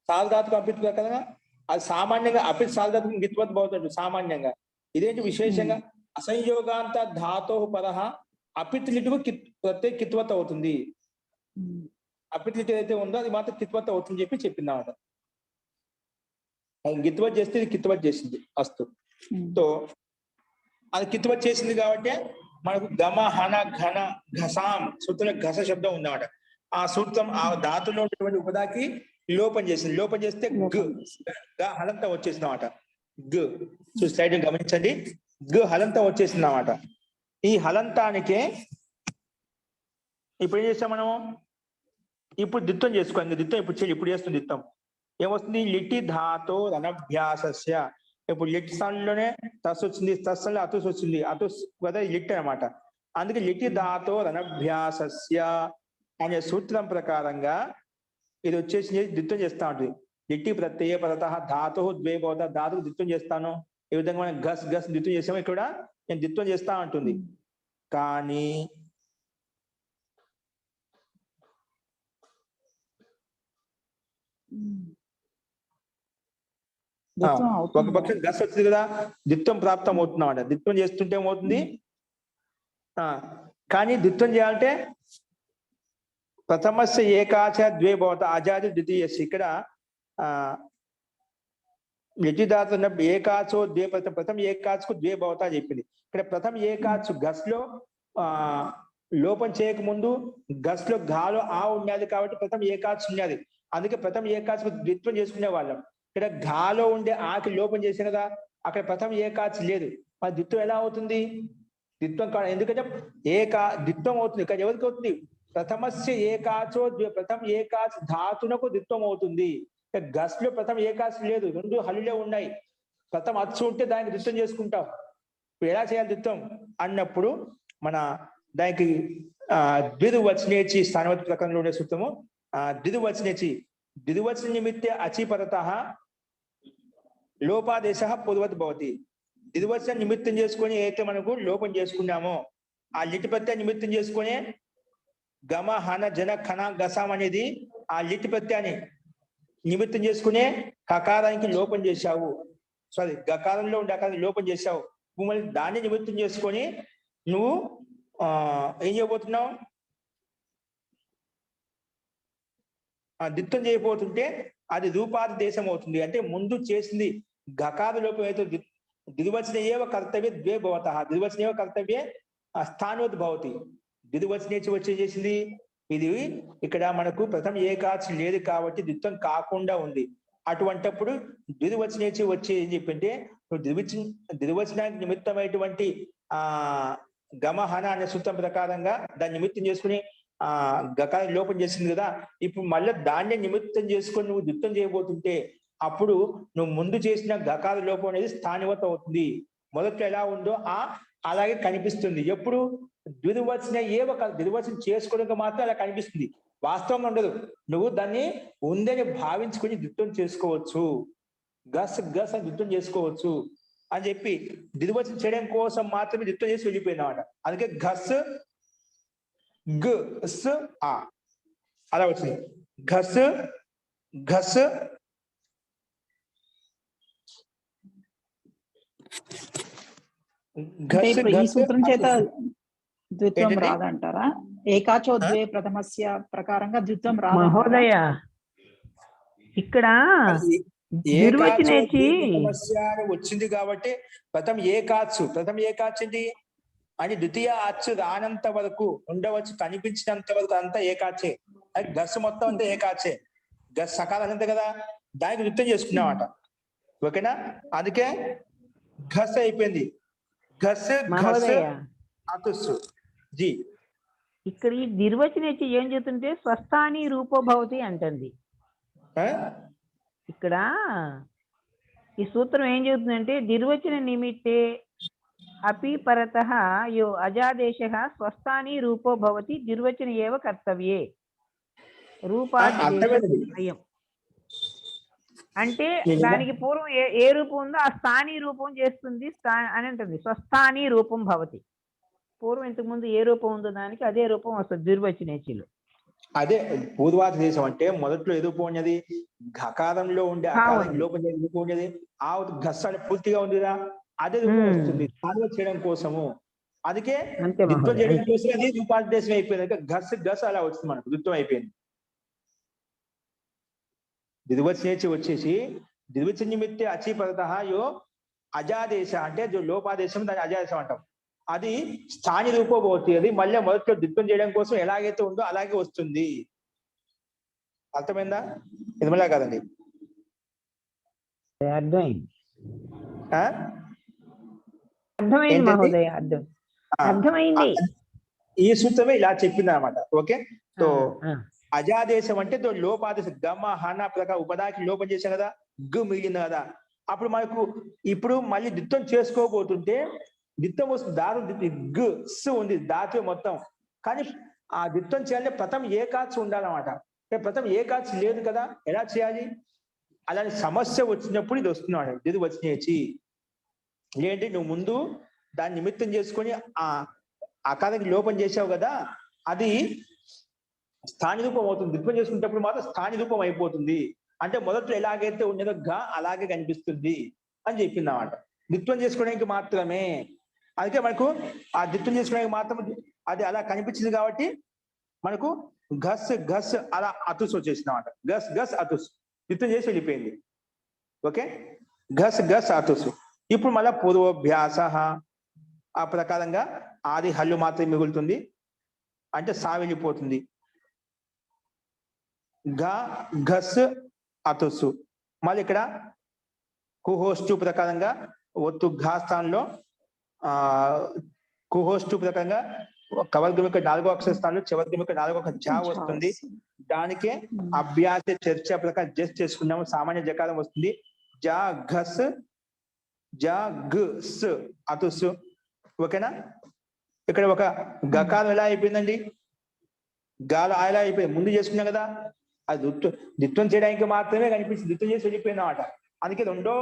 సార్వధాతుక అపిత్ ప్రకారంగా అది సామాన్యంగా అపిత్ సార్వధాతుకం గిత్వత్ భవతి సామాన్యంగా. ఇదేంటి విశేషంగా అసంయోగాంత ధాతో పద అపిత్ లిట్ ప్రత్యేక కిత్వత్ అవుతుంది. అపిత్ లిట్ ఏదైతే ఉందో అది మాత్రం కిత్వత్ అవుతుంది చెప్పిందన్నమాట. గిత్వత్ చేస్తే ఇది కిత్వత్ చేసింది అస్తు. సో అది కిత్వత్ చేసింది కాబట్టి మనకు గమ హన ఘన ఘసాం సూత్రంలో ఘస శబ్దం ఉందన్నమాట. ఆ సూత్రం ఆ ధాతులో ఉన్నటువంటి ఉపదాకి లోపం చేసింది. లోపం చేస్తే గ హలంతం వచ్చేసింది అన్నమాట. గ్ స్లైడ్ గమనించండి, గ్ హలంతం వచ్చేసింది అన్నమాట. ఈ హలంతానికే ఇప్పుడు ఏం చేస్తాం మనము? ఇప్పుడు దిత్తం చేసుకోండి. దిత్తం ఇప్పుడు చేస్తుంది. దిత్తం ఏమొస్తుంది? లిటి ధాతో అనభ్యాసస్య. ఇప్పుడు లిట్ స్థానంలోనే తస్ వచ్చింది, తస్లో అతుస్ వచ్చింది, అతుస్ కదా లిట్ అనమాట. అందుకే లిటి ధాతో అనభ్యాసస్య అనే సూత్రం ప్రకారంగా ఇది వచ్చేసి దిత్తం చేస్తా ఉంటుంది. లిటి ప్రత్యయ పదత ధాతు ద్వే భవత, ధాతుకు దిత్తం చేస్తాను. ఈ విధంగా మనం గస్ గస్ దిత్తం చేసాము, ఇక్కడ నేను దిత్తం చేస్తా ఉంటుంది. కానీ ఒక పక్షం గస్ వచ్చింది కదా, దిత్వం ప్రాప్తం అవుతున్నాడు. దిత్వం చేస్తుంటే ఏమవుతుంది? కానీ దిత్వం చేయాలంటే ప్రథమస్య ఏకాచ ద్వే భవత అజాది ద్వితీయస్య. ఇక్కడ యజిదాత ఏకాచో ద్వే ప్రథమ ఏకాచుకు ద్వే భవత అని చెప్పింది. ఇక్కడ ప్రథమ ఏకాచు గస్ లో లోపం చేయకముందు గస్ లో ఘాలో ఆ ఉన్నది కాబట్టి ప్రథమ ఏకాచు ఉన్నది. అందుకే ప్రథమ ఏకాచుకు ద్విత్వం చేసుకునే వాళ్ళం. ఇక్కడ ఘాలో ఉండే ఆకి లోపం చేసిన కదా, అక్కడ ప్రథమ ఏకాచు లేదు. మరి ద్విత్వం ఎలా అవుతుంది? ద్విత్వం కాదు, ఎందుకంటే ద్విత్వం అవుతుంది. ఇక్కడ ఎవరికి అవుతుంది? ప్రథమస్య ఏకాచో ప్రథమ ఏకాచ్ ధాతునకు ద్విత్వం అవుతుంది. గస్ లో ప్రథమ ఏకాచు లేదు, రెండు హల్లులే ఉన్నాయి. ప్రథమ అచ్చు ఉంటే దానికి ద్విత్వం చేసుకుంటాం. ఇప్పుడు ఎలా చేయాలి ద్విత్వం అన్నప్పుడు మన దానికి ద్విదువచనేచి స్థానవతి ప్రకారంలో ఉండే సూత్రము ద్విదువచనేచి ద్విదువచన నిమిత్తే అచిపరత లోపాదేశ పూర్వత్ భవతి. ద్విదువచన నిమిత్తం చేసుకొని అయితే మనకు లోపం చేసుకున్నామో ఆ లిటి ప్రత్యయాన్ని నిమిత్తం చేసుకునే గమ హన జన ఖన గసాం అనేది ఆ లిటి ప్రత్యయాన్ని నిమిత్తం చేసుకునే కకారానికి లోపం చేశావు. సారీ, గకారంలో ఉండే అకారానికి లోపం చేశావు. మళ్ళీ దాన్ని నిమిత్తం చేసుకొని నువ్వు ఏం చేయబోతున్నావు? దిత్తం చేయబోతుంటే అది రూపాది దేశం అవుతుంది. అంటే ముందు చేసింది గకార లోపం అయితే ద్వివచన ఏవ కర్తవ్య ద్వే భవత, ద్వివచన ఏవ కర్తవ్య స్థానవత్ భవతి. ద్వివచనేచి వచ్చే చేసింది ఇది. ఇక్కడ మనకు ప్రథమ ఏకాచి లేదు కాబట్టి ద్విత్వం కాకుండా ఉంది. అటువంటప్పుడు ద్వివచనేచి వచ్చే ఏం చెప్పింటే ద్వివచనానికి నిమిత్తమైనటువంటి గమహన అనే సూత్రం ప్రకారంగా దాన్ని నిమిత్తం చేసుకుని గకార లోపం చేసింది కదా. ఇప్పుడు మళ్ళీ దాన్ని నిమిత్తం చేసుకొని నువ్వు ద్విత్వం చేయబోతుంటే అప్పుడు నువ్వు ముందు చేసిన గకార లోపం అనేది స్థానివత అవుతుంది. మొదట్లో ఎలా ఉందో అలాగే కనిపిస్తుంది. ఎప్పుడు ద్వివచన ద్వివచనం చేసుకోవడానికి మాత్రం అలా కనిపిస్తుంది, వాస్తవంగా ఉండదు. నువ్వు దాన్ని ఉందని భావించుకొని ద్విత్వం చేసుకోవచ్చు. గస్ గస్ అని ద్విత్వం చేసుకోవచ్చు అని చెప్పి ద్వివచనం చేయడం కోసం మాత్రమే ద్విత్వం చేసి వెళ్ళిపోయినామాట. అందుకే ఘస్ గస్ అలా వచ్చింది. ఘస్ ఘస్ ఈ సూత్రం చేత ద్విత్వం రాదంటారా? ఏకాచో ద్వే ప్రథమస్య ప్రకారంగా ద్విత్వం రాదు మహోదయ. ఇక్కడ వచ్చింది కాబట్టి ప్రథమ ఏకాచు ఏంటి అని ద్వితీయ అచ్చు రానంత వరకు ఉండవచ్చు, కనిపించినంత వరకు అంతా ఏకాచే. అది గస్ మొత్తం అంతా ఏకాచే. గస్ సకాలం అంతే కదా, దానికి నృత్యం చేసుకున్నామట. ఓకేనా? అందుకే ఘస్ అయిపోయింది. ఘస్ ఘస్ అతుస్సు జీ. ఇక్కడ ఈ నిర్వచనేచి ఏం చెప్తుంటే స్వస్థాని రూపోభవతి అంటుంది. ఇక్కడ ఈ సూత్రం ఏం చెబుతుందంటే నిర్వచన నిమిత్తే అపి పరతః యో అజాదేశః స్వస్థాని రూపో భవతి నిర్వచన ఏవ కర్తవ్యే రూపాదేశం. అంటే దానికి పూర్వం ఏ రూపం ఉందో ఆ స్థాని రూపం చేస్తుంది అని అంటుంది. స్వస్థాని రూపం భవతి. పూర్వం ఇంతకు ముందు ఏ రూపం ఉందో దానికి అదే రూపం వస్తుంది నిర్వచనేచిలో. అదే పూర్వాధ దేశం అంటే మొదట్లో ఏ రూపం ఉన్నది? ఘకారంలో ఉండే లోపం రూపం ఉండేది. ఆ ఘస్సాన్ని పూర్తిగా ఉందిరా, అదే రూపం వస్తుంది స్థానం చేయడం కోసము. అందుకే ద్విత్వం చేయడం కోసం అది రూపాదేశం అయిపోయింది. ఘస్ ఘస్ అలా వచ్చింది, మనకు ద్విత్వం అయిపోయింది. ద్వివచనేచి వచ్చేసి ద్వివచన నిమిత్తే అచి పరతః యో అజాదేశ అంటే లోపాదేశం, దాన్ని అజాదేశం అంటాం. అది స్థాని రూపభవతి. అది మళ్ళీ మొదట్లో ద్విత్వం చేయడం కోసం ఎలాగైతే ఉందో అలాగే వస్తుంది. అర్థమైందా? ఇది మళ్ళా కాదండి, అర్థమైంది. ఈ సూత్రమే ఇలా చెప్పింది అనమాట. ఓకే, సో అజాదేశం అంటే లోపాదేశం. గమ హన ప్రకారం ఉపదాకి లోపం చేశాం కదా, గు మిగిలింది కదా. అప్పుడు మనకు ఇప్పుడు మళ్ళీ ద్విత్వం చేసుకోబోతుంటే ద్విత్వం వస్తుంది. దారు గు స్ ఉంది దాతి మొత్తం. కానీ ఆ ద్విత్వం చేయాలంటే ప్రథమ ఏకాచి ఉండాలన్నమాట. ప్రథమ ఏకాచి లేదు కదా, ఎలా చేయాలి? అలాంటి సమస్య వచ్చినప్పుడు ఇది వస్తున్నాడు ద్వివచనేచి. ఏంటి, నువ్వు ముందు దాన్ని నిమిత్తం చేసుకొని ఆ అకారానికి లోపం చేసావు కదా, అది స్థాని రూపం అవుతుంది. ద్విత్వం చేసుకునేటప్పుడు మాత్రం స్థాని రూపం అయిపోతుంది. అంటే మొదట్లో ఎలాగైతే ఉన్నదో గా అలాగే కనిపిస్తుంది అని చెప్పింది అన్నమాట. ద్విత్వం చేసుకోవడానికి మాత్రమే. అందుకే మనకు ఆ ద్విత్వం చేసుకోవడానికి మాత్రం అది అలా కనిపించింది కాబట్టి మనకు ఘస్ ఘస్ అలా అతుస్ వచ్చేసింది అన్నమాట. గస్ గస్ అతుస్ ద్విత్వం చేసి వెళ్ళిపోయింది. ఓకే, ఘస్ గస్ అతుస్. ఇప్పుడు మళ్ళా పూర్వభ్యాస ఆ ప్రకారంగా ఆది హల్లు మాత్రమే మిగులుతుంది, అంటే సా వెళ్ళిపోతుంది. ఘ ఘస్ అతుస్సు. మళ్ళీ ఇక్కడ కుహోస్టు ప్రకారంగా ఒత్తు ఘా స్థానంలో కుహోస్టు ప్రకారంగా కవర్గం యొక్క 4వ అక్షర స్థానంలో చివర్గం యొక్క 4వ అక్షరం జా వస్తుంది. దానికే అభ్యాస చర్చ ప్రకారం జస్ట్ చేసుకున్నాము. సామాన్య జకారం వస్తుంది. జా ఘస్ జా ఘస్ అతుస్సు. ఓకేనా? ఇక్కడ ఒక గకారం ఎలా అయిపోయిందండి? గాల ఎలా అయిపోయింది? ముందు చేసుకున్నాం కదా, అది ద్విత్వం చేయడానికి మాత్రమే కనిపించింది, ద్విత్వం చేసి వెళ్ళిపోయింది అన్నమాట. అందుకే రెండో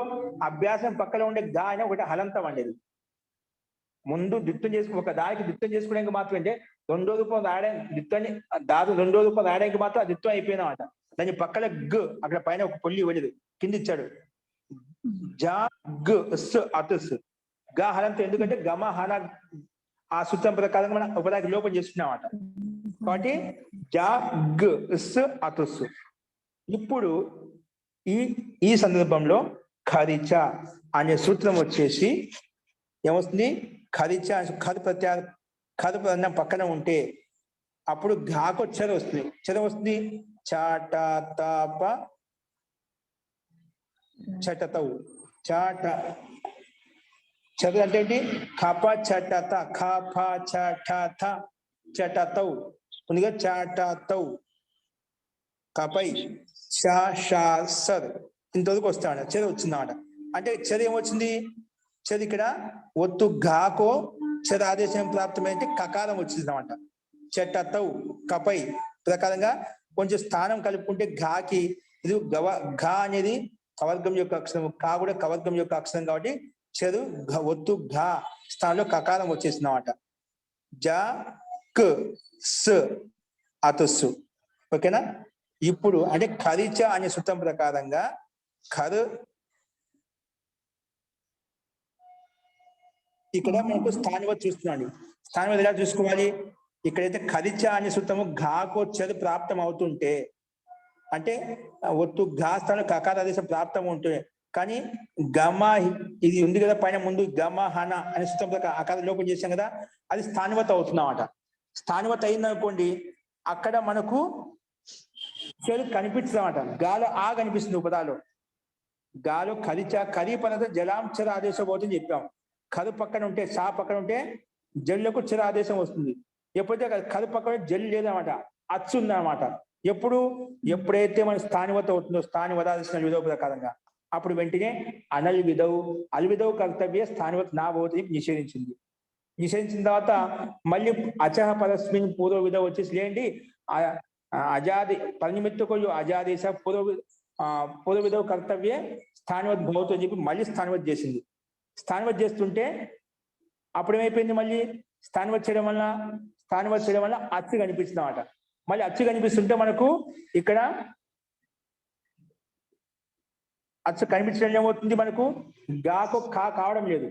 అభ్యాసం పక్కన ఉండే గా అయినా ఒకటి హలంతం అండేది. ముందు దిత్తం చేసుకుని ఒక దానికి దిత్తం చేసుకోవడానికి మాత్రం అంటే 2వ రూపం రాయడానికి దిత్తాన్ని దాదాపు 2వ రూపం రాయడానికి మాత్రం ఆ దిత్తం అయిపోయిందన్నమాట. దాని పక్కన గ్ అక్కడ పైన ఒక పొల్లి ఇవ్వలేదు, కింద ఇచ్చాడు జా గ్ స్ అతుస్ గా హలంతో, ఎందుకంటే గమ హన ఆ సూత్రం ప్రకారంగా మనం ఉపదాకి లోపం చేస్తున్నామట. కాబట్టి జా గ్ స్ అతుస్. ఇప్పుడు ఈ సందర్భంలో ఖరిచ అనే సూత్రం వచ్చేసి ఏమొస్తుంది, ఖరిచ ఖర్ ప్రత్యయ ఖర్ అన్న పక్కన ఉంటే అప్పుడు ఘాకు చెర వస్తుంది. చెర వస్తుంది చాట తాప చటతవు చాట. చదువు అంటే ఏంటి, ఖప చటత ఖప చటత చటతవు ఉందిగా, చాటతవు కపై షా షా సర్ ఇంతవరకు వస్తాడు. చెర వచ్చిందన్నమాట. అంటే చెర ఏమొచ్చింది, చెర ఇక్కడ ఒత్తు ఘాకో చెర ఆదేశం ప్రాప్తమైతే కకారం వచ్చింది అన్నమాట. చెట్టతవు కపై ప్రకారంగా కొంచెం స్థానం కలుపుకుంటే ఘాకి ఇది గవ ఘా అనేది కవర్గం యొక్క అక్షరం, కా కూడా కవర్గం యొక్క అక్షరం కాబట్టి చెరు ఒత్తు ఘా స్థానంలో కకారం వచ్చేసింది అన్నమాట. జ క్ స్ అతుస్సు. ఓకేనా. ఇప్పుడు అంటే ఖరిచ అనే సూత్రం ప్రకారంగా ఖర్ ఇక్కడ మనకు స్థానివత్ చూస్తున్నాడు. స్థానివత్ ఎలా చూసుకోవాలి, ఇక్కడైతే ఖరిచ అనే సూత్రము ఘాకు చెరు ప్రాప్తం అవుతుంటే అంటే ఒత్తు ఘా స్థానం కకార ఆదేశం ప్రాప్తం ఉంటుంది. కానీ గమ ఇది ఉంది కదా పైన ముందు గమ హన అనే సూత్రం ప్రకారం అకార లోపం చేశాం కదా, అది స్థానివత్ అవుతుందన్నమాట. స్థానివత్ అయిందనుకోండి అక్కడ మనకు చెరు కనిపించదన్నమాట. గాలో ఆ కనిపిస్తుంది ఉపదాలో. గాలో ఖరిచ కరి పనత జలాంచర ఆదేశం అవుతుందని చెప్పాం. కరు పక్కన ఉంటే సా పక్కన ఉంటే జల్లుకు చెర ఆదేశం వస్తుంది. ఎప్పుడైతే కరు పక్కన జల్లు లేదన్నమాట, అచ్చు ఉందన్నమాట. ఎప్పుడైతే మన స్థానివత అవుతుందో స్థానివదాల్సిన విధవ ప్రకారంగా అప్పుడు వెంటనే అనల్ విధవు అల్విధవు కర్తవ్య స్థానివత్ నా భవతి నిషేధించింది. నిషేధించిన తర్వాత మళ్ళీ అచహ పరస్మిన్ పూర్వ విధవు వచ్చేసి లేండి అజాది పరినిమిత్తకు అజాదేశ పూర్వ విధవు కర్తవ్య స్థానివత్ భవతి అని చెప్పి మళ్ళీ స్థానివత్ చేసింది. స్థానివత్ చేస్తుంటే అప్పుడు ఏమైపోయింది, మళ్ళీ స్థానివత్ చేయడం వల్ల అచ్చు కనిపిస్తుంది అన్నమాట. మళ్ళీ అచ్చు కనిపిస్తుంటే మనకు ఇక్కడ అచ్చు కనిపించడం ఏమవుతుంది, మనకు గాకు కా కావడం లేదు,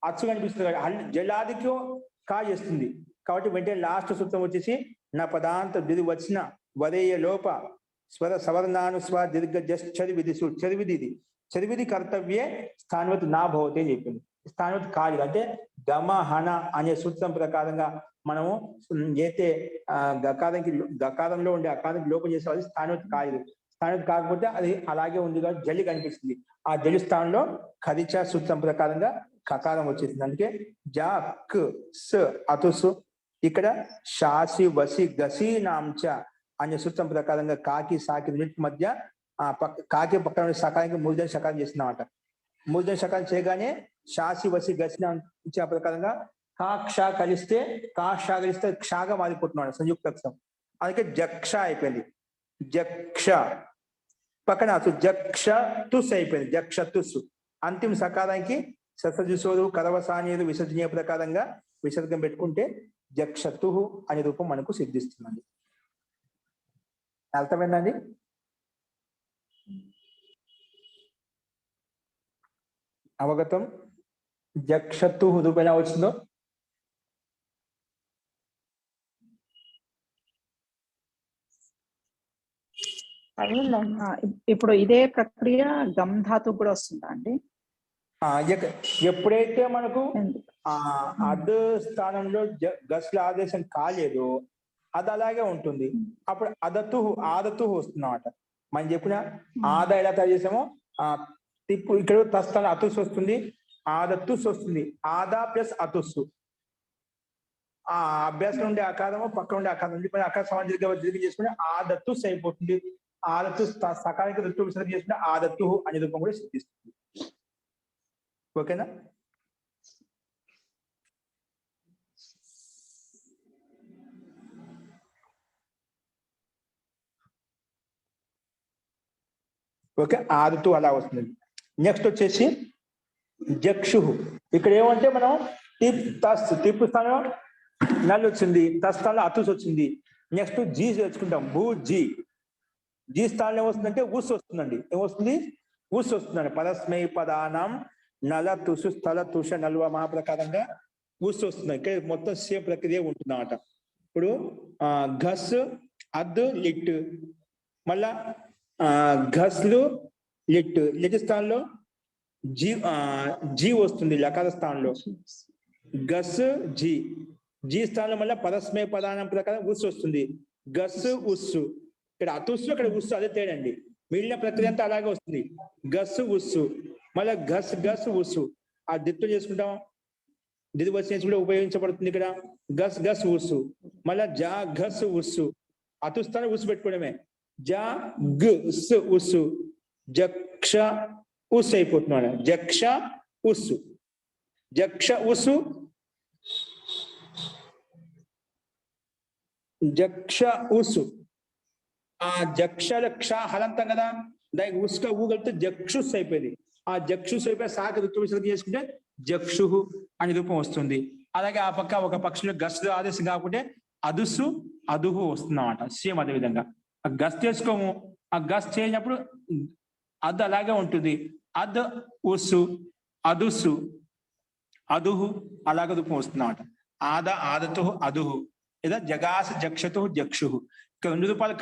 అచ్చు కనిపిస్తుంది. జలాదికి కా చేస్తుంది. కాబట్టి వెంటనే లాస్ట్ సూత్రం వచ్చేసి నా పదాంత దిది వచ్చిన వరేయ లోప స్వర సవర్ణానుస్వ దీర్ఘ జరి విధిసు చరివిధి ఇది చరివిధి కర్తవ్యే స్థానివత్ నా భవతి అని చెప్పింది. స్థానివత్ కాదు అంటే గమ హన అనే సూత్రం ప్రకారంగా మనము అయితే గకారంలో ఉండే అకారానికి లోపం చేసే అది స్థానివత్ కాదు. స్థానివత్ కాకపోతే అది అలాగే ఉంది కాబట్టి జల్లి కనిపిస్తుంది. ఆ జలి స్థానంలో ఖరిచ సూత్రం ప్రకారంగా కకారం వచ్చేసింది. అందుకే జా క్ స్ అతుసు. ఇక్కడ షాసి వసి గసి నాంచ అనే సూత్రం ప్రకారంగా కాకి సాకి రెండింటి మధ్య కాకి పక్కన సకారానికి మూర్ధన శకారం చేసిందన్నమాట. మూర్ధన శకారం చేయగానే షాసి వసి గసి నాంచ ప్రకారంగా కా క్ష కలిస్తే క్షాగా మారిపోతున్నాడు సంయుక్త అక్షరం. అందుకే జక్ష అయిపోయింది. జక్ష పక్కన జక్ష తుస్ అయిపోయింది. జక్ష తుస్ అంతిమ సకారానికి ససజుసోరు కరవసానీయులు విసర్జనీయ ప్రకారంగా విసర్గం పెట్టుకుంటే జక్షతు అనే రూపం మనకు సిద్ధిస్తుందండి. అర్థమైందండి. అవగతం. జక్షతు రూపం ఎలా వచ్చిందో ఇప్పుడు ఇదే ప్రక్రియ గమ్ ధాతు కూడా వస్తుందా అండి? ఎప్పుడైతే మనకు అద్ స్థానంలో గస్ల ఆదేశం కాలేదో అది అలాగే ఉంటుంది. అప్పుడు ఆదతు వస్తుందన్నమాట. మనం చెప్పిన ఆద ఎలా తయారు చేసామో ఇప్పుడు ఇక్కడ తస్థానం అతుస్ వస్తుంది, ఆదతుస్ వస్తుంది. ఆదా ప్లస్ అతుస్సు ఆ అభ్యాసం ఉండే ఆకారము పక్కన ఉండే ఆకారం అక్కడ సమాజం చేసుకుని ఆదతుస్ అయిపోతుంది. ఆదతు సకాలిక ఋతు విసర్జన చేసుకుంటే ఆదతు అనే రూపం కూడా సిద్ధిస్తుంది. ఓకేనా. ఓకే, ఆదతు అలా వస్తుంది. నెక్స్ట్ వచ్చేసి జక్షు. ఇక్కడ ఏమంటే మనం టిప్ తస్ టిప్ స్థానంలో నల్ వచ్చింది, తస్ స్థానంలో అతుస్ వచ్చింది. నెక్స్ట్ జీ తెచ్చుకుంటాం, భూ జీ. జీ స్థానంలో ఏమొస్తుందంటే ఉస్ వస్తుందండి. ఏమొస్తుంది? ఉస్ వస్తుందండి. పరస్మై పదానం నల తుసు స్థల తుష నలువ మహాప్రకారంగా ఉస్ వస్తుంది. ఇక్కడ మొత్తం సేమ్ ప్రక్రియ ఉంటుంది అన్నమాట. ఇప్పుడు ఘస్ అద్ లిట్, మళ్ళా ఘస్లు లిట్, లిట్ స్థానంలో జీ జీ వస్తుంది లకార స్థానంలో. గస్ జీ, జీ స్థానంలో మళ్ళీ పరస్మయ పదానం ప్రకారం ఉస్ వస్తుంది. గస్ ఉస్సు, ఇక్కడ అతుస్సు ఇక్కడ ఉస్సు, అదే తేడండి. మిగిలిన ప్రక్రియ అంతా అలాగే వస్తుంది. గస్ ఉస్సు, మళ్ళీ గస్ గస్ ఉస్సు. ఆ దిత్తు చేసుకుంటాం, దిద్వచనం కూడా ఉపయోగించబడుతుంది ఇక్కడ. గస్ గస్ ఉస్సు, మళ్ళా జా ఘస్ ఉస్సు, అతుస్థానం ఉస్సు పెట్టుకోవడమే. జా గస్ ఉస్సు, జక్ష ఉస్ అయిపోతున్నాడు. జక్ష ఉస్సు, జక్ష ఉస్సు, జక్ష ఉస్సు. ఆ జక్షల క్ష హలంతం కదా, దానికి ఉస్క ఊగలితే జక్షుస్ అయిపోయింది. ఆ జక్షుస్ అయిపోయి సాక ఋతువు చేసుకుంటే జక్షు అనే రూపం వస్తుంది. అలాగే ఆ పక్క ఒక పక్షులు గస్ ఆదేశం కాకుంటే అదుస్సు అదుహు వస్తుంది అన్నమాట. సేమ్ అదే విధంగా ఆ గస్ చేసుకోము, ఆ గస్ చేసినప్పుడు అద్ అలాగే ఉంటుంది. అద్ ఉస్సు, అదుస్సు, అదుహు అలాగే రూపం వస్తుంది అన్నమాట. ఆద ఆదతు అదుహు, లేదా జగాస జక్షతు జక్షు. ఇక్కడ 2 రూపాయలు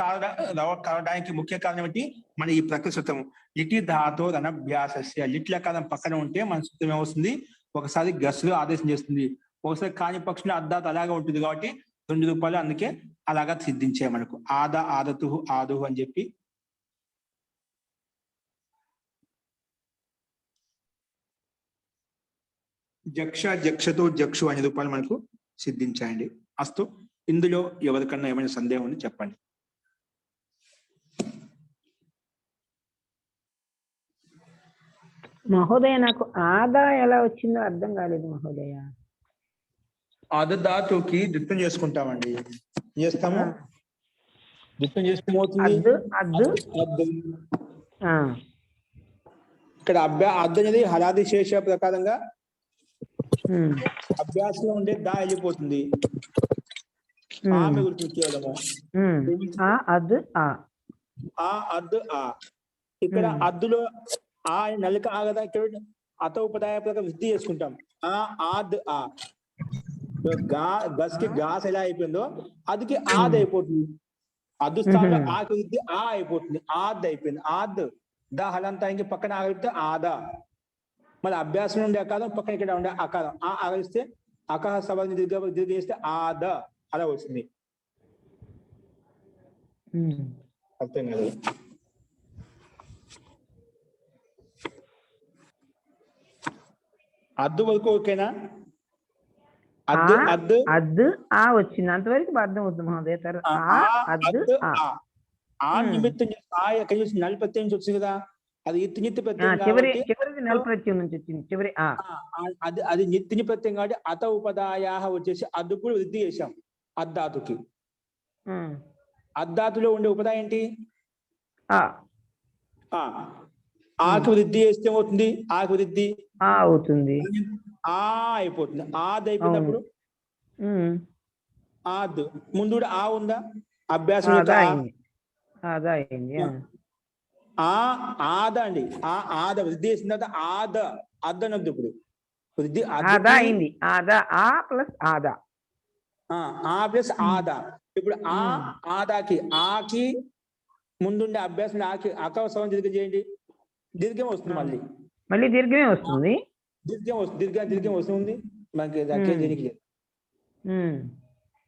కావడానికి ముఖ్య కారణం ఏంటి? మన ఈ ప్రకృతి సూత్రము లిటి ధాతో అనభ్యాసస్య. లిట్ల కాలం పక్కన ఉంటే మన సూత్రం ఏమవుతుంది? ఒకసారి గస్సులు ఆదేశం చేస్తుంది, ఒకసారి కాని పక్షులు అద్దాత అలాగా ఉంటుంది. కాబట్టి 2 రూపాయలు అందుకే అలాగా సిద్ధించే మనకు. ఆద ఆదతు ఆదుహు అని చెప్పి జక్ష జక్షతో జక్షు అనే రూపాయలు మనకు సిద్ధించాయండి. అస్తు, ఇందులో ఎవరికన్నా ఏమైనా సందేహం ఉంది చెప్పండి. మహోదయ, నాకు ఆదా ఎలా వచ్చిందో అర్థం కాలేదు మహోదయ. ఆదధాతుకి ద్విత్వం చేసుకుంటామండి. చేస్తాము, ద్విత్వం చేస్తే అద్దు అద్దు ఇక్కడ అద్దు అనేది హలాది శేష ప్రకారంగా అభ్యాసంలో ఉండే దా వెళ్ళిపోతుంది. ఇక్కడ అద్దులో ఆ నలిక ఆగదా, ఇక్కడ అత ఉపదాయ ప్రకారం వృద్ధి చేసుకుంటాం. ఆద్ ఆ గస్ కి గాస్ ఎలా అయిపోయిందో అదికి ఆద్ అయిపోతుంది. అద్దు స్థానంలో ఆకి వృద్ధి ఆ అయిపోతుంది, ఆద్ అయిపోయింది. ఆద్ దా హలంతానికి పక్కన ఆగితే ఆదా. మళ్ళీ అభ్యాసం ఉండే అకారం పక్కన ఇక్కడ ఉండే అకారం ఆ ఆగలిస్తే అకహ సభని దీర్ఘ చేస్తే ఆద అలా వచ్చింది. అర్థం కాదు. అద్దు వరకు ఓకేనా? అద్దు అద్దు అద్దు ఆ వచ్చింది అంతవరకు అర్థం అవుతుంది మహోదయ. ఆ నిమిత్తం నల్ ప్రత్యయం నుంచి వచ్చింది కదా, అది నిత్య ప్రత్యయం, చివరిది నల్ ప్రత్యయం నుంచి వచ్చింది. చివరి అది నిత్య ప్రత్యయం కాబట్టి అత ఉపదాయా వచ్చేసి అద్దు కూడా వృద్ధి చేశాం. అద్దాతుకి అద్దాతులో ఉండే ఉపదాయం ఏంటి? ఆకు వృద్ధి చేస్తే ఏమవుతుంది? ఆకు వృద్ధి అవుతుంది, ఆ అయిపోతుంది. ఆద్ అయిపోయినప్పుడు ఆద్ ముందు కూడా ఆ ఉందా? అభ్యాసం ఆద అండి. ఆద వృద్ధి చేసిన తర్వాత ఆద అద్దనద్దు. ఇప్పుడు వృద్ధి అయింది. ఆదా ఆ ప్లస్ ఆదా, ఆ ప్లస్ ఆదా. ఇప్పుడు ఆదాకి ఆకి ముందుండే అభ్యాసం ఆకి అకవసరం దీర్ఘం చేయండి, దీర్ఘం వస్తుంది. మళ్ళీ దీర్ఘమే వస్తుంది. దీర్ఘం వస్తుంది మనకి. దీనికి లేదు.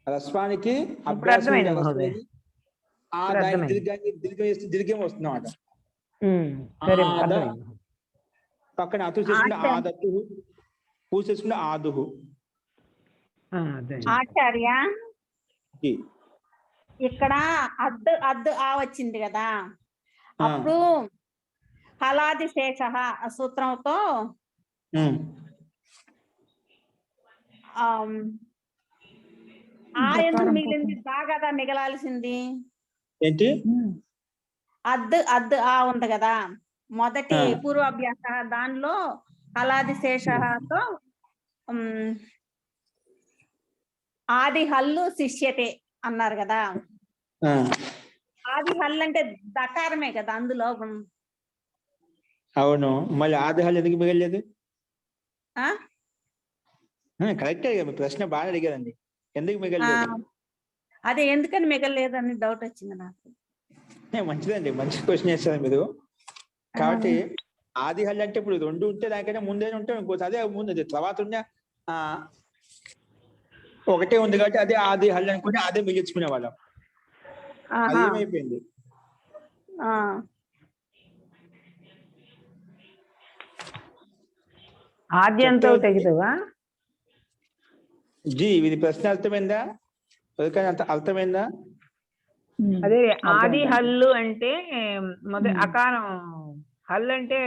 రస్వానికి అభ్యాసం దీర్ఘం చేస్తే దీర్ఘం వస్తుంది అన్నమాట. పక్కన అతు చేసుకుంటే ఆదత్తు, పూ చేసుకుంటే ఆదుహు. ఆచార్య, ఇక్కడ అద్దు అద్దు ఆ వచ్చింది కదా, అప్పుడు హలాది శేష సూత్రంతో ఆ ఎందుకు మిగిలింది? బాగా మిగలాల్సింది ఏంటి? అద్దు ఆ ఉంది కదా మొదటి పూర్వాభ్యాస, దానిలో హలాది శేషతో ఆది హల్లు శిష్యతే అన్నారు కదా. ఆ, ఆది హల్లు అంటే దకారమే కదా అందులో. అవును. మళ్ళీ ఆది హల్లు ఎందుకు మిగలేదు? ఆ కరెక్టే, మీ ప్రశ్న బాగా అడిగారండి. ఎందుకు మిగలేదు? అదే ఎందుకని మిగలలేదని డౌట్ వచ్చింది నాకు. మంచిదండి, మంచి క్వశ్చన్ చేస్తారు మీరు. కాబట్టి ఆది హల్లు అంటే ఇప్పుడు రెండు ఉంటే దానికంటే ముందే ఉంటే ఇంకోటి అదే ముందు తర్వాత ఉన్న ఒకటే ఉంది కాబట్టి అదే ఆది హల్లు అనుకుని అదే మిగిల్చుకునే వాళ్ళం. అది ఏమైపోయింది? ఆద్యంతో తెగితవా జీ ఇది ప్రశ్న అర్థమైందా? అంత అర్థమైందా? అదే ఆది హల్లు అంటే మొదటి అకారం, హల్లు అంటే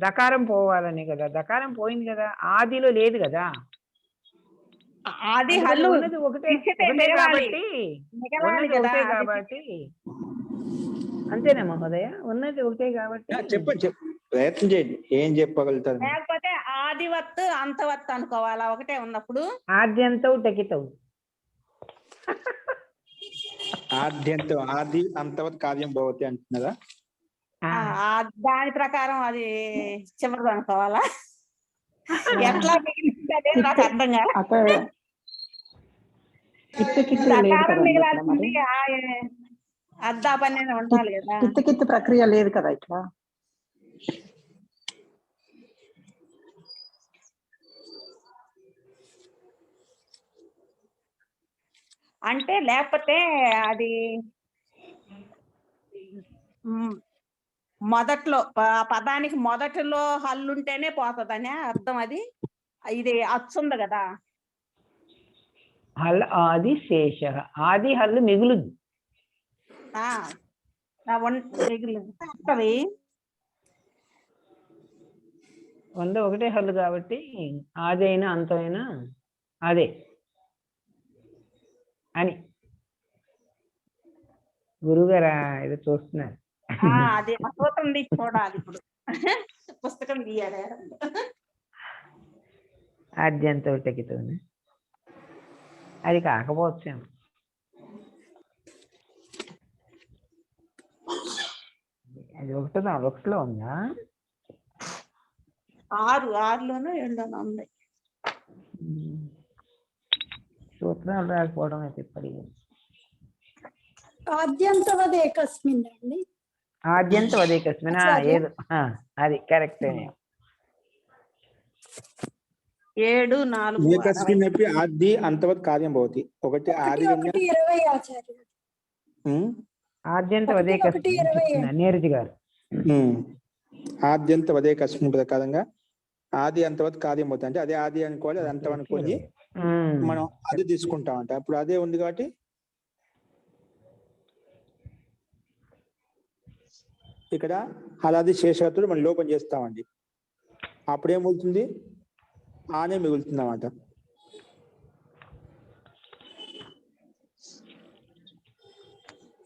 దకారం పోవాలని కదా. దకారం పోయింది కదా, ఆదిలో లేదు కదా. ఆది హల్లు ఉన్నది ఒకటే కాబట్టి, ఉన్నది ఒకటే కాబట్టి అంతేనా మహోదయ? ఉన్నది ఒకటే కాబట్టి చెప్పండి, ప్రయత్నం చేయండి, ఏం చెప్పగలుగుతారు? లేకపోతే ఆదివత్తు అంతవత్తు అనుకోవాలా ఒకటే ఉన్నప్పుడు? ఆద్యంతవు టెకితవు. ఆద్యంతో ఆది అంతవత్ కార్యం భవతి అంటున్నారా? దాని ప్రకారం అది చివరిది అనుకోవాలా? ఎట్లా మిగిలింది నాకు అర్థం కాదు. దకారం మిగలాల్సింది అద్దా పని ఉండాలి కదా. కిత్తి ప్రక్రియ లేదు కదా ఇట్లా. అంటే లేకపోతే అది మొదట్లో పదానికి మొదటిలో హల్లుంటేనే పోతుందనే అర్థం. అది ఇది అచ్చుంది కదా. హల్ ఆది శేష, ఆది హల్లు మిగులుద్ది. వంద ఒకటే హల్లు కాబట్టి ఆది అయినా అంతమైనా అదే అని గురుగారు ఏదో చూస్తున్నారు. అది ఆ సూత్రం తీసి చూడాలి ఇప్పుడు, పుస్తకం తీయాలి. ఆద్యంతో టెకితవు అది కాకపోవచ్చేమో. అది ఒకటిలో ఉందా? 6లోనో 7లోనో ఉంది. సూత్రాలు రాకపోవడం అయితే ఇప్పటికీ. ఆద్యంతవద్ ఏకస్మిన్ అండి. ఆద్యంతం అదేకస్మిన్ ఏదో అది కరెక్ట్. 7, 4 ఏకస్మిన్ అపి ఆది అంతవత్ కార్యం భవతి. ఒకటి ఆది 1:20 ఆచార్య. ఆద్యంతం అదేకస్మిన్ నీరజ్ గారు. ఆద్యంత వదేకస్మిన్ ప్రకారంగా ఆది అంతవత్ కార్యం అవుతుంది. అంటే అదే ఆది అనుకోవాలి, అది అంతం అనుకోని మనం అది తీసుకుంటాం అంట. అప్పుడు అదే ఉంది కాబట్టి ఇక్కడ హలాది శేషాతుడు మనం లోపం చేస్తామండి. అప్పుడేం మిగులుతుంది? ఆనే మిగులుతుంది అన్నమాట.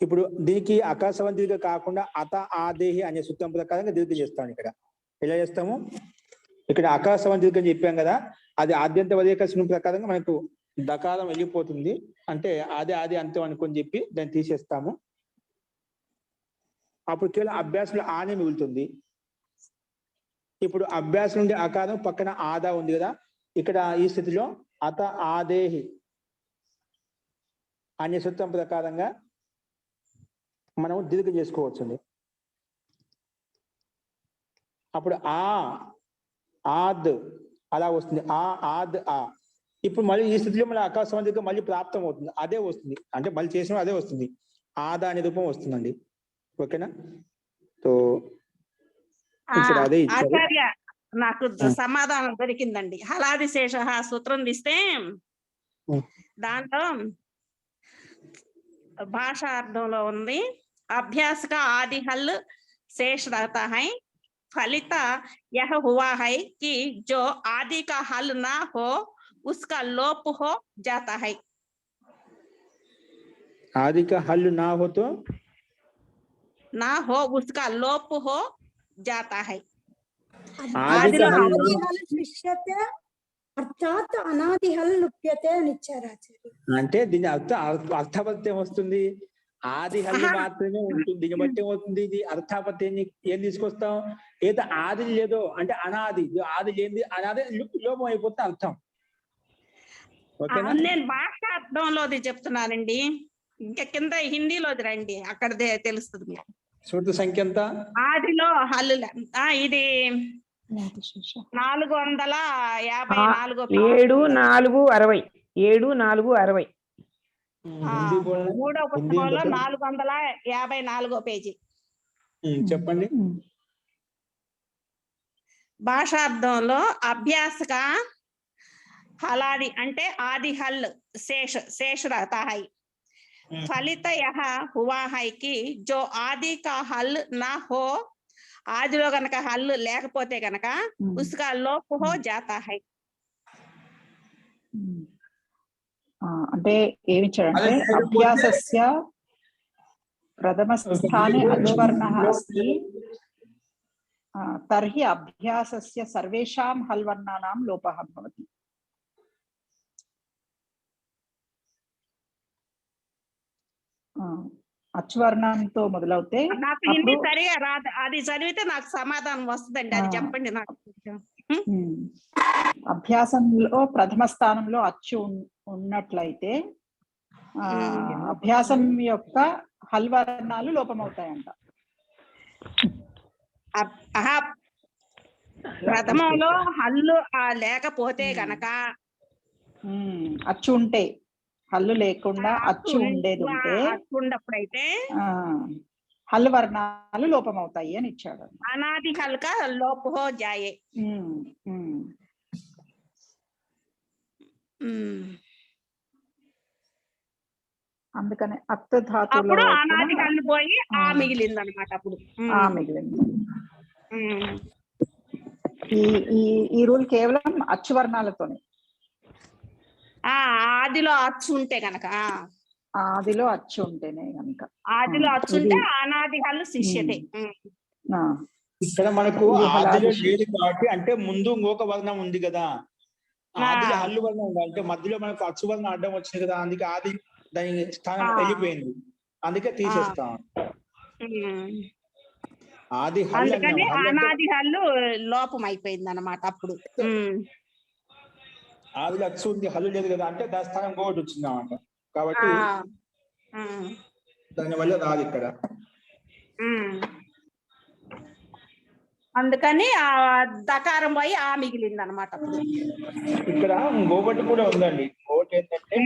ఇప్పుడు దీనికి ఆకాశవంతిగా కాకుండా అత ఆదేహి అనే సూత్రం ప్రకారంగా దీర్ఘం చేస్తాం. ఇక్కడ ఎలా చేస్తాము? ఇక్కడ ఆకాశవంతిగా అని చెప్పాం కదా, అది ఆద్యంత వదేకస్మిన్ ప్రకారంగా మనకు దకారం వెళ్ళిపోతుంది. అంటే ఆది అంతం అనుకొని చెప్పి దాన్ని తీసేస్తాము. అప్పుడు కేవలం అభ్యాసంలో ఆనే మిగులుతుంది. ఇప్పుడు అభ్యాసం నుండి ఆకారం పక్కన ఆదా ఉంది కదా, ఇక్కడ ఈ స్థితిలో అత ఆదేహి అనే సూత్రం ప్రకారంగా మనం దీర్ఘం చేసుకోవచ్చండి. అప్పుడు ఆద్ అలా వస్తుంది, ఆద్ ఇప్పుడు మళ్ళీ ఈ స్థితిలో మళ్ళీ ఆకాశవంతిగా మళ్ళీ ప్రాప్తం అవుతుంది, అదే వస్తుంది. అంటే మళ్ళీ చేసిన అదే వస్తుంది, ఆదా అనే రూపం వస్తుందండి. ఓకేనా? సో ఇక్కడ అదే ఇచ్చారు. ఆచార్య నాకు సమాధానం దొరికిందండి. హలాది శేష సూత్రం తీస్తే దాంట్లో భాషార్థంలో ఉంది, अभ्यास का आदि हल शेष रहता है, फलित यह हुआ है कि जो आदि का हल ना हो उसका लोप हो जाता है। आदि का हल ना हो तो ना हो उसका लोप हो जाता है। आदि का हल शिष्यते अर्थ తాత అనాది హల్ లుప్యతే అని ఇచ్చారు ఆచార్య. అంటే దీని అర్థాపత్తి ఏమొస్తుంది? ఆది హల్లు మాత్రమే ఉంటుంది. దీన్ని బట్టి ఏమవుతుంది? ఇది అర్థాపత్తి ఏం తీసుకొస్తాం? ఏదో ఆది లేదో అంటే అనాది, ఆది లేనిది అనాది లోపం అయిపోతుంది అర్థం. ఓకేనా? నేను భాషార్థంలోది చెప్తున్నానండి, ఇంకా కింద హిందీలోది రండి, అక్కడ తెలుస్తుంది మీకు. సూత్ర సంఖ్య ఎంత? ఆదిలో హల్లు ఇది 454 7/4/60 హిందీ బోల్నా? మూడో పుస్తకంలో 454 పేజీ. చెప్పండి. భాషార్థంలో అభ్యాసక హలాది అంటే ఆది హల్ शेष रहता है, फलित यह हुआ है कि जो आदि का हल ना हो, ఆదిలో గనక హల్లు లేకపోతే గనక ఉస్కా లోప్ హో జాతా హై. అంటే ఏమిచ్చాడంటే అభ్యాసస్య ప్రథమ స్థానే అచ్వర్ణః అస్తి తర్హి అభ్యాసస్య సర్వేషాం హల్వర్ణానాం లోపః భవతి. అచ్వర్ణంతో మొదలవుతే నాకు హిందీ సరిగా రాదు, అది చదివితే నాకు సమాధానం వస్తుందండి, అది చెప్పండి నాకు. అభ్యాసంలో ప్రథమ స్థానంలో అచ్చు ఉన్నట్లయితే అభ్యాసం యొక్క హల్వర్ణాలు లోపమవుతాయంట. ప్రథమంలో హల్లు లేకపోతే గనక అచ్చు ఉంటే, హల్లు లేకుండా అచ్చు ఉండేది ఉంటే ఉన్నప్పుడైతే హల్ వర్ణాలు లోపమవుతాయి అని ఇచ్చాడు. అనాది హల్ కా లోప్ హో జాయే. అందుకని అత్త ధాతులో అప్పుడు అనాది హల్ పోయి ఆ మిగిలింది అనమాట. అప్పుడు ఆ మిగిలింది. ఈ రూల్ కేవలం అచ్చు వర్ణాలతోనే. ఆదిలో అచ్చు ఉంటే గనక, ఆదిలో అచ్చు ఉంటేనే గనక, ఆదిలో అచ్చు ఉంటే అనాది హల్ శిష్యతే. ఇక్కడ మనకు ఆదిలో లేదు కాబట్టి, అంటే ముందు ఇంకొక వర్ణం ఉంది కదా, ఆదిలో హల్లు వర్ణం ఉంది అంటే మధ్యలో మనకు అచ్చు వర్ణం అడ్డం వచ్చింది కదా, అందుకే ఆది దాని స్థానం వెళ్ళిపోయింది, అందుకే తీసేస్తాం. ఆది హల్ అనాది హల్లు లోపం అయిపోయింది అన్నమాట. అప్పుడు ఆదిలో అచ్చు ఉంది హల్లు లేదు కదా అంటే దాని స్థానం ఇంకొకటి వచ్చింది అన్నమాట. కాబట్టి దానివల్ల రాదు ఇక్కడ. అందుకని ఆ దకారం పోయి ఆ మిగిలింది అనమాట. ఇక్కడ ఇంకొకటి కూడా ఉందండి. ఇంకొకటి ఏంటంటే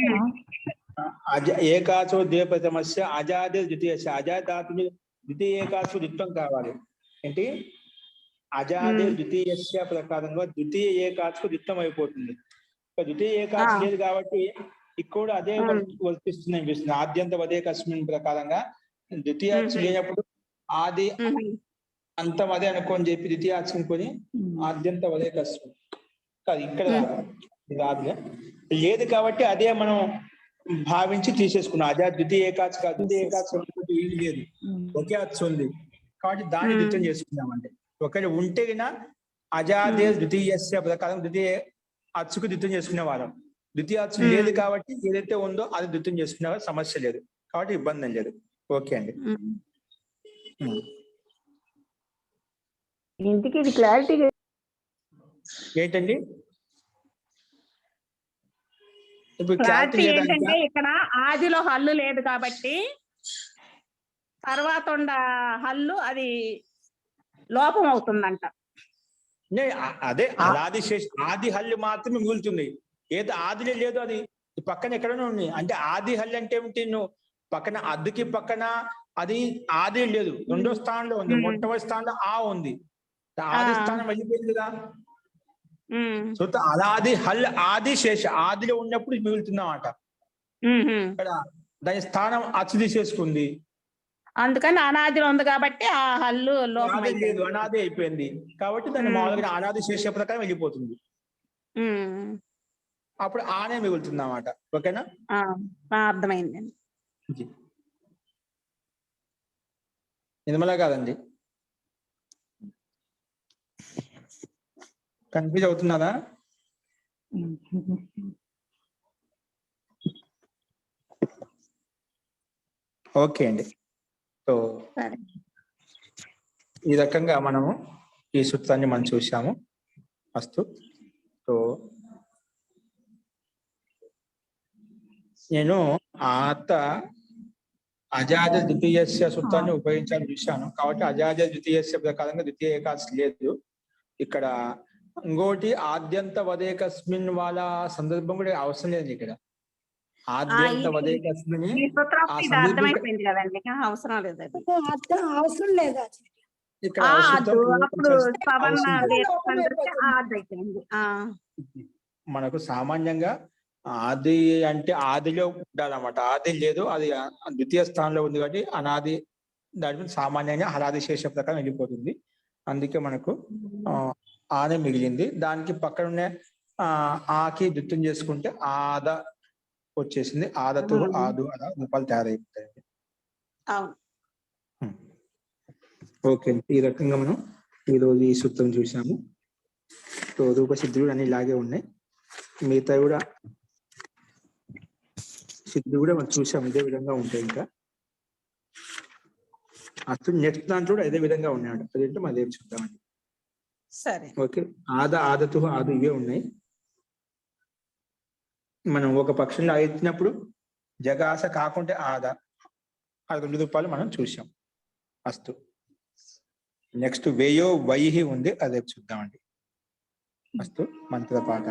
ఏకాచో ద్విప్రథమస్య అజాదే ద్వితీయస్య, అజాధాతుని ద్వితీయ ఏకాచో ద్విత్వం కావాలి. ఏంటి? అజాదే ద్వితీయస్య ప్రకారంగా ద్వితీయ ఏకాచకు ద్విత్వం అయిపోతుంది. ద్వితీయ ఏకాచ లేదు కాబట్టి ఇక్కడ అదే వర్తిస్తుంది అనిపిస్తుంది. ఆద్యంత అదే కస్మిన్ ప్రకారంగా ద్వితీయాచు లేనప్పుడు ఆది అంతం అదే అనుకోని చెప్పి ద్వితీయాచు అనుకొని ఆద్యంత అదే కస్మిన్ కాదు, ఇక్కడ రాదుగా లేదు కాబట్టి అదే మనం భావించి తీసేసుకున్నాం. అదే ద్వితీయ ఏకాచ కాదు, ద్వితీయ ఏకాచ ఏమి లేదు, ఒకే అచ్చు ఉంది కాబట్టి దాన్ని ద్విత్యం చేసుకున్నామంటే. ఒకవేళ ఉంటే అజాదే ద్వితీయస్య ప్రకారం ద్వితీయ అచ్చుకు ద్విత్యం చేసుకునే వాళ్ళం. ద్వితీయ అచ్చు లేదు కాబట్టి ఏదైతే ఉందో అది ద్విత్యం చేసుకునే సమస్య లేదు, కాబట్టి ఇబ్బంది లేదు. ఓకే అండి. ఇంటికి ఇది క్లారిటీ ఏంటండి? ఇప్పుడు క్లారిటీ ఏంటంటే ఇక్కడ ఆదిలో హల్లు లేదు కాబట్టి తర్వాత ఉన్న హల్లు అది లోపం అవుతుందంట. అదే అలాది ఆది హల్లు మాత్రమే మిగులుతుంది. ఏదో ఆదిలే లేదు, అది పక్కన ఎక్కడనే ఉంది. అంటే ఆది హల్లు అంటే ఏమిటి? నువ్వు పక్కన అద్దుకి పక్కన అది ఆది లేదు, రెండో స్థానంలో ఉంది, మొట్టమొదటి స్థానంలో ఆ ఉంది, ఆది స్థానం వెళ్ళిపోయింది కదా. సో అలాది హల్ ఆది శేష, ఆదిలో ఉన్నప్పుడు మిగులుతుందన్నమాట. ఇక్కడ దాని స్థానం అచ్చు తీసేసుకుంది, అందుకని అనాదిలో ఉంది కాబట్టి ఆ హల్లు లోపం లేదు, అనాది అయిపోయింది కాబట్టి దాన్ని మామూలుగా అనాది శేష ప్రకారం వెళ్ళిపోతుంది. అప్పుడు ఆనే మిగులుతుంది అన్నమాట. ఓకేనా? అర్థమైంది. నిర్మలా కాదండి, కన్ఫ్యూజ్ అవుతున్నారా? ఓకే అండి. సో సరే. ఈ రకంగా మనము ఈ సూత్రాన్ని మనం చూసాము. అస్తు. సో నేను ఆత అజాజ ద్వితీయస్య సూత్రాన్ని ఉపయోగించాలని చూశాను. కాబట్టి అజాజ ద్వితీయస్య ప్రకారంగా ద్వితీయ ఏకాదశి లేదు ఇక్కడ. ఇంకోటి ఆద్యంత వదేకస్మిన్ వాళ్ళ సందర్భం కూడా అవసరం లేదు ఇక్కడ. ఆద్యంత వదేకస్మిన్ ఈ సూత్రం ఆ ఇది సందర్భం అర్థమైపోయింది కదండి, అవసరం లేదు అది. అర్థం అవసరం లేదు ఆచార్య. ఇక్కడ ఆ, సూత్రం అప్పుడు పవన్ అవసరం లేదు. అయిపోయింది. మనకు సామాన్యంగా ఆది అంటే ఆదిలో ఉండాలన్నమాట. ఆది లేదు, అది ద్వితీయ స్థానంలో ఉంది కాబట్టి అనాది దాని మీద సామాన్యంగా హలాది శేష ప్రకారం వెళ్ళిపోతుంది. అందుకే మనకు ఆనే మిగిలింది. దానికి పక్కన ఉన్న ఆకి ద్విత్యం చేసుకుంటే ఆద వచ్చేసింది. ఆదతు ఆదు అలా రూపాలు తయారైపోతాయండి. ఓకే, ఈ రకంగా మనం ఈరోజు ఈ సూత్రం చూసాము. సో రూపసిద్ధులు అన్ని ఇలాగే ఉన్నాయి. మిగతా కూడా సిద్ధులు కూడా మనం చూసాము, ఇదే విధంగా ఉంటాయి. ఇంకా అసలు నెక్స్ట్ దాంట్లో కూడా ఇదే విధంగా ఉన్నాడు. అదేంటో మనం రేపు చూద్దామండి. సరే. ఓకే, ఆదతు ఆదు ఇవే ఉన్నాయి. మనం ఒక పక్షంలో ఎత్తినప్పుడు జగాస కాకుంటే ఆద, ఆ 2 రూపాయలు మనం చూసాం. అస్తు. నెక్స్ట్ వేయో వైహి ఉంది, అదే చూద్దామండి. అస్తు. మంత్రపాఠ.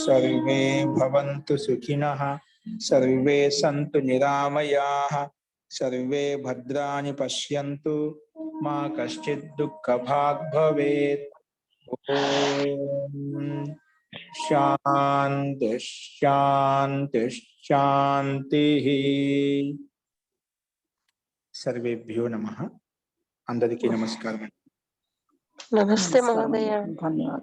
सर्वे भवन्तु सुखिनः, सर्वे सन्तु निरामयाः, सर्वे भद्राणि पश्यन्तु, मा कश्चित् दुःखभाग् भवेत्। ओम शांति शांति शांतिः. सर्वेभ्यो नमः. అందరికీ నమస్కారం. నమస్తే మహోదయ. ధన్యవాదాలు.